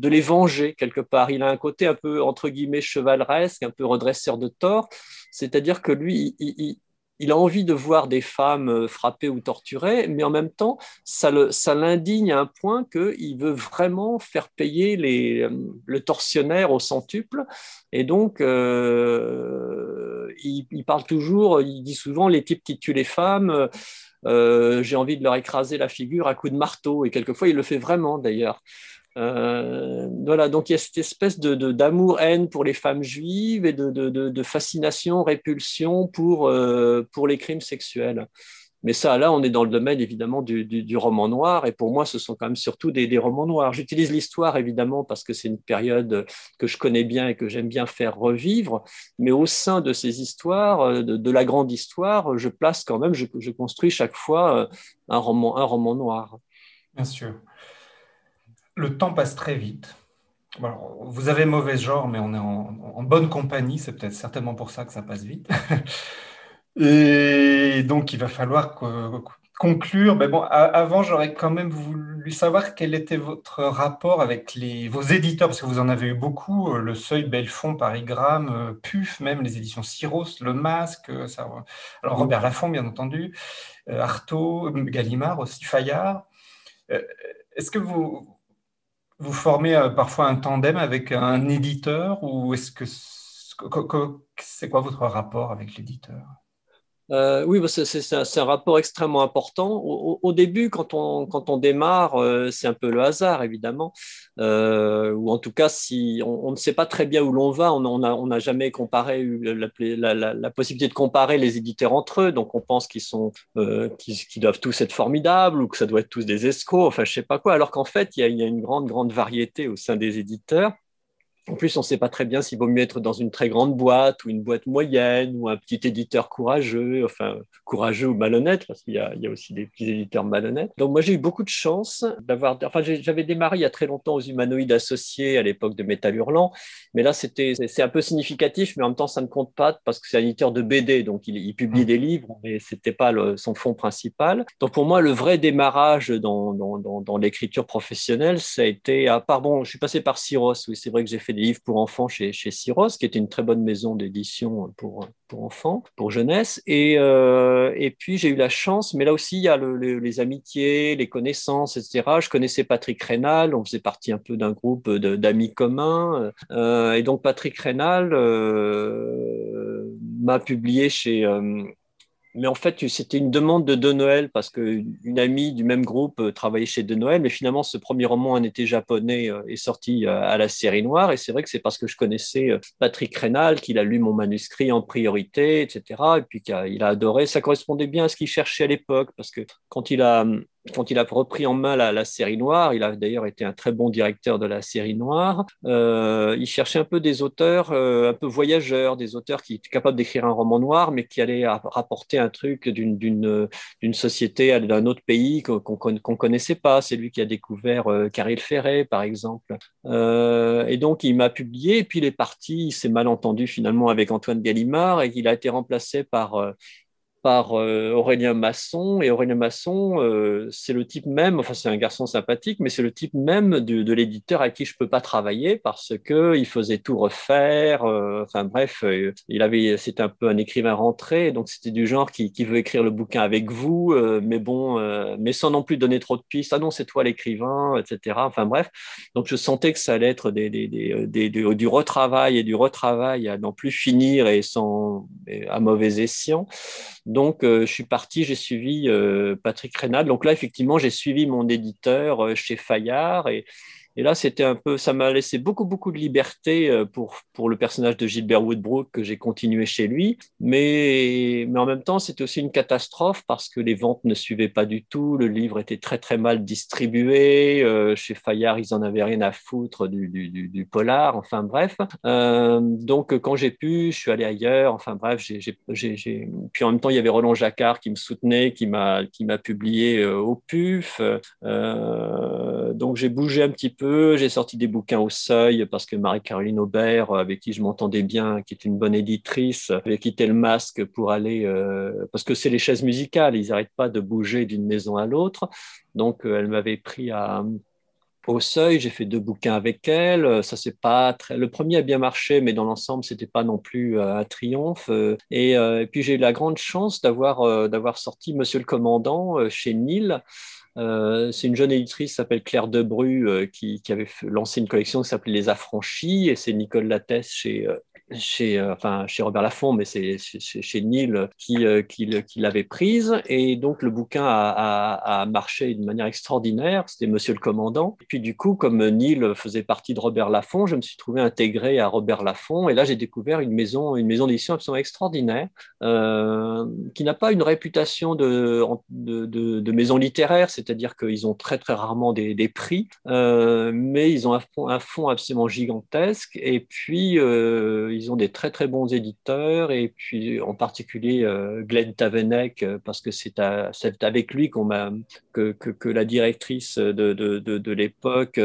les venger quelque part. Il a un côté un peu, entre guillemets, chevaleresque, un peu redresseur de tort, c'est-à-dire que lui, il a envie de voir des femmes frappées ou torturées, mais en même temps, ça l'indigne à un point qu'il veut vraiment faire payer le tortionnaire au centuple. Et donc, il parle toujours, il dit souvent, les types qui tuent les femmes, j'ai envie de leur écraser la figure à coups de marteau. Et quelquefois, il le fait vraiment, d'ailleurs. Voilà, donc il y a cette espèce d'amour-haine pour les femmes juives et de fascination, répulsion pour les crimes sexuels. Mais ça, là, on est dans le domaine évidemment du roman noir, et pour moi, ce sont quand même surtout des romans noirs. J'utilise l'histoire évidemment parce que c'est une période que je connais bien et que j'aime bien faire revivre, mais au sein de ces histoires, de la grande histoire, je place quand même, je construis chaque fois un roman noir. Bien sûr. Le temps passe très vite. Alors, vous avez mauvais genre, mais on est en bonne compagnie. C'est peut-être certainement pour ça que ça passe vite. Et donc, il va falloir conclure. Mais bon, avant, j'aurais quand même voulu savoir quel était votre rapport avec vos éditeurs, parce que vous en avez eu beaucoup, Le Seuil, Belfond, Parigramme, PUF, même les éditions Syros, Le Masque, alors Robert Laffont, bien entendu, Artaud, Gallimard aussi, Fayard. Est-ce que vous formez parfois un tandem avec un éditeur, ou est-ce que c'est quoi votre rapport avec l'éditeur? Oui, c'est un rapport extrêmement important. Au début, quand on démarre, c'est un peu le hasard, évidemment. Ou en tout cas, si on ne sait pas très bien où l'on va, on n'a jamais eu la possibilité de comparer les éditeurs entre eux. Donc, on pense qu'ils doivent tous être formidables ou que ça doit être tous des escrocs, enfin, je ne sais pas quoi. Alors qu'en fait, il y a une grande variété au sein des éditeurs. En plus, on ne sait pas très bien s'il vaut mieux être dans une très grande boîte ou une boîte moyenne ou un petit éditeur courageux, enfin courageux ou malhonnête, parce qu'il y a aussi des petits éditeurs malhonnêtes. Donc moi, j'ai eu beaucoup de chance j'avais démarré il y a très longtemps aux Humanoïdes Associés à l'époque de Métal Hurlant, mais là, c'est un peu significatif, mais en même temps, ça ne compte pas parce que c'est un éditeur de BD, donc il publie des livres, mais ce n'était pas son fonds principal. Donc pour moi, le vrai démarrage dans l'écriture professionnelle, ça a été, je suis passé par Syros, oui, c'est vrai que j'ai fait des livres pour enfants chez Syros, qui était une très bonne maison d'édition pour enfants, pour jeunesse. Et puis, j'ai eu la chance, mais là aussi, il y a les amitiés, les connaissances, etc. Je connaissais Patrick Rénal, on faisait partie un peu d'un groupe d'amis communs. Et donc, Patrick Rénal m'a publié chez... mais en fait, c'était une demande de De Noël parce qu'une amie du même groupe travaillait chez De Noël. Mais finalement, ce premier roman, Un été japonais, est sorti à la série noire. Et c'est vrai que c'est parce que je connaissais Patrick Rénal qu'il a lu mon manuscrit en priorité, etc. Et puis qu'il a adoré. Ça correspondait bien à ce qu'il cherchait à l'époque parce que quand il a repris en main la série noire, il a d'ailleurs été un très bon directeur de la série noire, il cherchait un peu des auteurs un peu voyageurs, des auteurs qui étaient capables d'écrire un roman noir, mais qui allaient rapporter un truc d'une société, d'un autre pays qu'on connaissait pas. C'est lui qui a découvert Caril Ferret, par exemple. Et donc, il m'a publié, et puis il est parti, il s'est mal entendu finalement avec Antoine Gallimard, et il a été remplacé par Aurélien Masson. Et Aurélien Masson, c'est le type même, enfin c'est un garçon sympathique, mais c'est le type même de l'éditeur à qui je peux pas travailler parce que il faisait tout refaire. Enfin bref, c'était un peu un écrivain rentré, donc c'était du genre qui veut écrire le bouquin avec vous, mais bon, mais sans non plus donner trop de pistes. Ah non, c'est toi l'écrivain, etc. Enfin bref, donc je sentais que ça allait être du retravail et du retravail à n'en plus finir à mauvais escient. Donc, je suis parti, j'ai suivi Patrick Rénal. Donc là, effectivement, j'ai suivi mon éditeur chez Fayard. Et là, ça m'a laissé beaucoup, beaucoup de liberté pour le personnage de Gilbert Woodbrook que j'ai continué chez lui. Mais en même temps, c'était aussi une catastrophe parce que les ventes ne suivaient pas du tout. Le livre était très, très mal distribué. Chez Fayard, ils en avaient rien à foutre du polar. Enfin, bref. Donc, quand j'ai pu, je suis allé ailleurs. Enfin, bref, puis en même temps, il y avait Roland Jacquard qui me soutenait, qui m'a publié au PUF. Donc, j'ai bougé un petit peu. J'ai sorti des bouquins au Seuil parce que Marie-Caroline Aubert, avec qui je m'entendais bien, qui est une bonne éditrice, avait quitté le Masque pour aller... parce que c'est les chaises musicales, ils n'arrêtent pas de bouger d'une maison à l'autre. Donc, elle m'avait pris au Seuil, j'ai fait 2 bouquins avec elle. Ça c'est pas très. Le premier a bien marché, mais dans l'ensemble, c'était pas non plus un triomphe. Et puis j'ai eu la grande chance d'avoir sorti Monsieur le Commandant chez Nil. C'est une jeune éditrice qui s'appelle Claire Debru qui avait lancé une collection qui s'appelait Les Affranchis, et c'est Nicole Lattès chez Robert Laffont, mais c'est chez Nil qui l'avait prise. Et donc, le bouquin a marché d'une manière extraordinaire. C'était Monsieur le Commandant. Et puis, du coup, comme Nil faisait partie de Robert Laffont, je me suis trouvé intégré à Robert Laffont. Et là, j'ai découvert une maison d'édition absolument extraordinaire, qui n'a pas une réputation de maison littéraire, c'est-à-dire qu'ils ont très, très rarement des prix, mais ils ont un fond absolument gigantesque. Et puis, ils ont des très très bons éditeurs, et puis en particulier Glenn Tavenek, parce que c'est avec lui que la directrice de l'époque,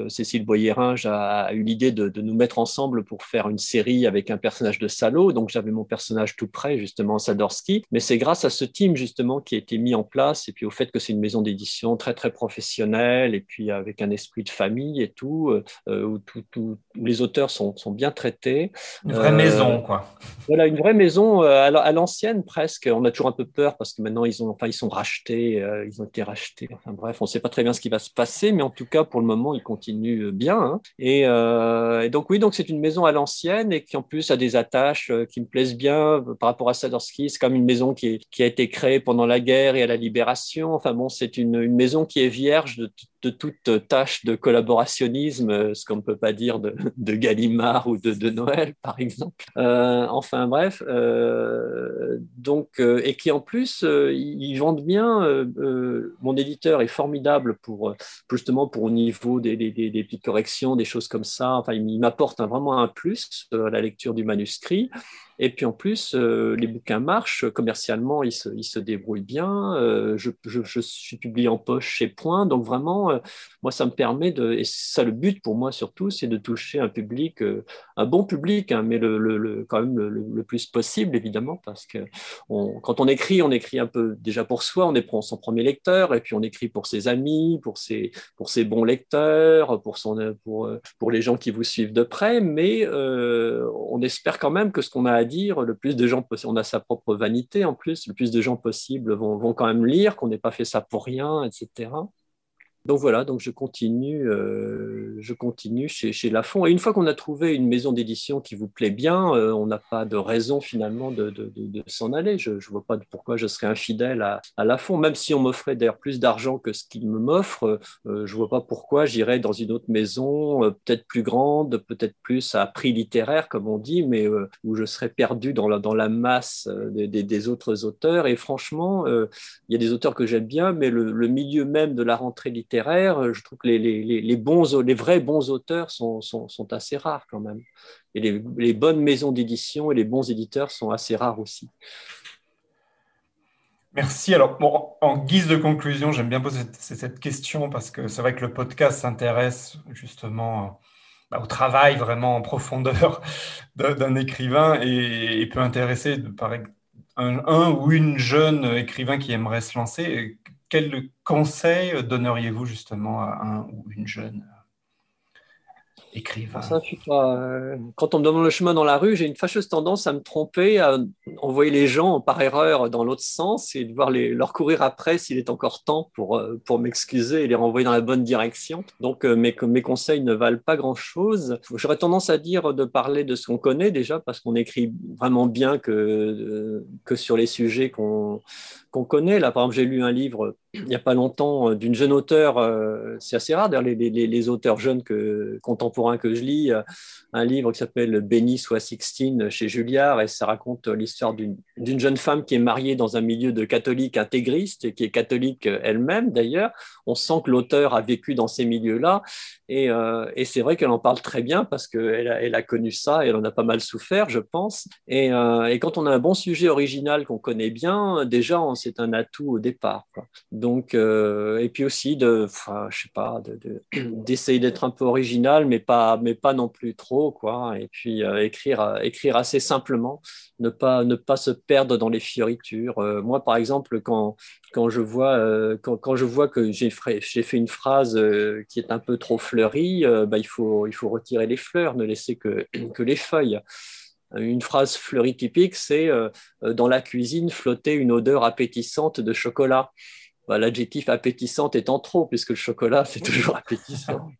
Cécile Boyeringe, a eu l'idée de nous mettre ensemble pour faire une série avec un personnage de salaud. Donc j'avais mon personnage tout près, justement, Sadorski, mais c'est grâce à ce team justement qui a été mis en place, et puis au fait que c'est une maison d'édition très très professionnelle, et puis avec un esprit de famille et tout, où les auteurs sont bien traités. Une vraie maison, quoi. Voilà, une vraie maison à l'ancienne presque. On a toujours un peu peur parce que maintenant ils sont rachetés, ils ont été rachetés. Enfin bref, on ne sait pas très bien ce qui va se passer, mais en tout cas pour le moment ils continuent bien. Hein. Et donc oui, donc c'est une maison à l'ancienne et qui en plus a des attaches qui me plaisent bien par rapport à Sadorski. C'est comme une maison qui a été créée pendant la guerre et à la Libération. Enfin bon, c'est une maison qui est vierge toute tâche de collaborationnisme, ce qu'on ne peut pas dire de Gallimard ou de Noël, par exemple. Enfin bref, donc, et qui en plus, ils vendent bien. Mon éditeur est formidable justement pour au niveau des petites corrections, des choses comme ça. Enfin, il m'apporte vraiment un plus à la lecture du manuscrit. Et puis en plus, les bouquins marchent commercialement, ils se débrouillent bien. Je suis publié en poche chez Point, donc vraiment, moi, ça me permet et ça le but pour moi surtout, c'est de toucher un public, un bon public, hein, mais quand même le plus possible, évidemment, parce que quand on écrit un peu déjà pour soi, on est pour son premier lecteur, et puis on écrit pour ses amis, pour ses bons lecteurs, pour les gens qui vous suivent de près, mais on espère quand même que ce qu'on a à dire, le plus de gens possible, on a sa propre vanité en plus, le plus de gens possible vont quand même lire, qu'on n'ait pas fait ça pour rien, etc. Donc voilà, donc je continue chez Lafon. Et une fois qu'on a trouvé une maison d'édition qui vous plaît bien, on n'a pas de raison finalement de s'en aller. Je ne vois pas pourquoi je serais infidèle à Lafon, même si on m'offrait d'ailleurs plus d'argent que ce qu'il m'offre. Je ne vois pas pourquoi j'irais dans une autre maison, peut-être plus grande, peut-être plus à prix littéraire, comme on dit, mais où je serais perdu dans la masse des autres auteurs. Et franchement, il y a des auteurs que j'aime bien, mais le milieu même de la rentrée littéraire, je trouve que les vrais bons auteurs sont assez rares quand même. Et les bonnes maisons d'édition et les bons éditeurs sont assez rares aussi. Merci. Alors, bon, en guise de conclusion, j'aime bien poser cette question parce que c'est vrai que le podcast s'intéresse justement au travail vraiment en profondeur d'un écrivain et peut intéresser par exemple un ou une jeune écrivain qui aimerait se lancer. Quel conseil donneriez-vous justement à un ou une jeune écrivain? Ça, quand on me demande le chemin dans la rue, j'ai une fâcheuse tendance à me tromper, à envoyer les gens par erreur dans l'autre sens et devoir leur courir après s'il est encore temps pour m'excuser et les renvoyer dans la bonne direction. Donc mes conseils ne valent pas grand-chose. J'aurais tendance à dire de parler de ce qu'on connaît déjà, parce qu'on écrit vraiment bien que sur les sujets qu'on connaît. Là, par exemple, j'ai lu un livre il n'y a pas longtemps d'une jeune auteure, c'est assez rare d'ailleurs les auteurs jeunes contemporains que je lis, un livre qui s'appelle Béni soit Sixtine chez Julliard, et ça raconte l'histoire d'une jeune femme qui est mariée dans un milieu de catholiques intégristes et qui est catholique elle-même d'ailleurs. On sent que l'auteur a vécu dans ces milieux-là, et c'est vrai qu'elle en parle très bien parce qu'elle a connu ça et elle en a pas mal souffert, je pense. Et quand on a un bon sujet original qu'on connaît bien, déjà c'est un atout au départ, quoi. Donc, et puis aussi d'essayer d'être un peu original, mais pas non plus trop, quoi. Et puis écrire assez simplement, ne pas se perdre dans les fioritures. Moi, par exemple, quand je vois que j'ai fait une phrase qui est un peu trop fleurie, il faut retirer les fleurs, ne laisser que les feuilles. Une phrase fleurie typique, c'est dans la cuisine flottait une odeur appétissante de chocolat. L'adjectif appétissante étant trop, puisque le chocolat, c'est toujours appétissant.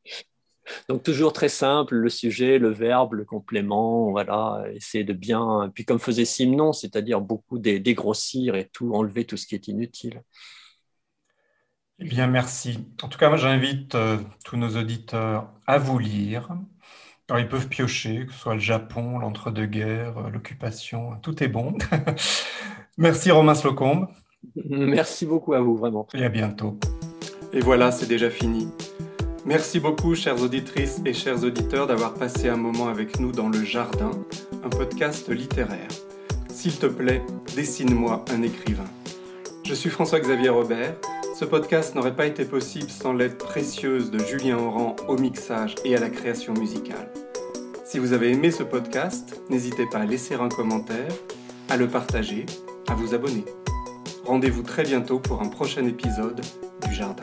Donc, toujours très simple, le sujet, le verbe, le complément, voilà, essayer de bien... Puis comme faisait Simon, c'est-à-dire beaucoup dégrossir et tout, enlever tout ce qui est inutile. Eh bien, merci. En tout cas, moi, j'invite tous nos auditeurs à vous lire. Alors, ils peuvent piocher, que ce soit le Japon, l'entre-deux-guerres, l'occupation, tout est bon. Merci Romain Slocombe. Merci beaucoup à vous, vraiment. Et à bientôt. Et voilà, c'est déjà fini. Merci beaucoup, chères auditrices et chers auditeurs, d'avoir passé un moment avec nous dans Le Jardin, un podcast littéraire. S'il te plaît, dessine-moi un écrivain. Je suis François-Xavier Robert. Ce podcast n'aurait pas été possible sans l'aide précieuse de Julien Oran au mixage et à la création musicale. Si vous avez aimé ce podcast, n'hésitez pas à laisser un commentaire, à le partager, à vous abonner. Rendez-vous très bientôt pour un prochain épisode du Jardin.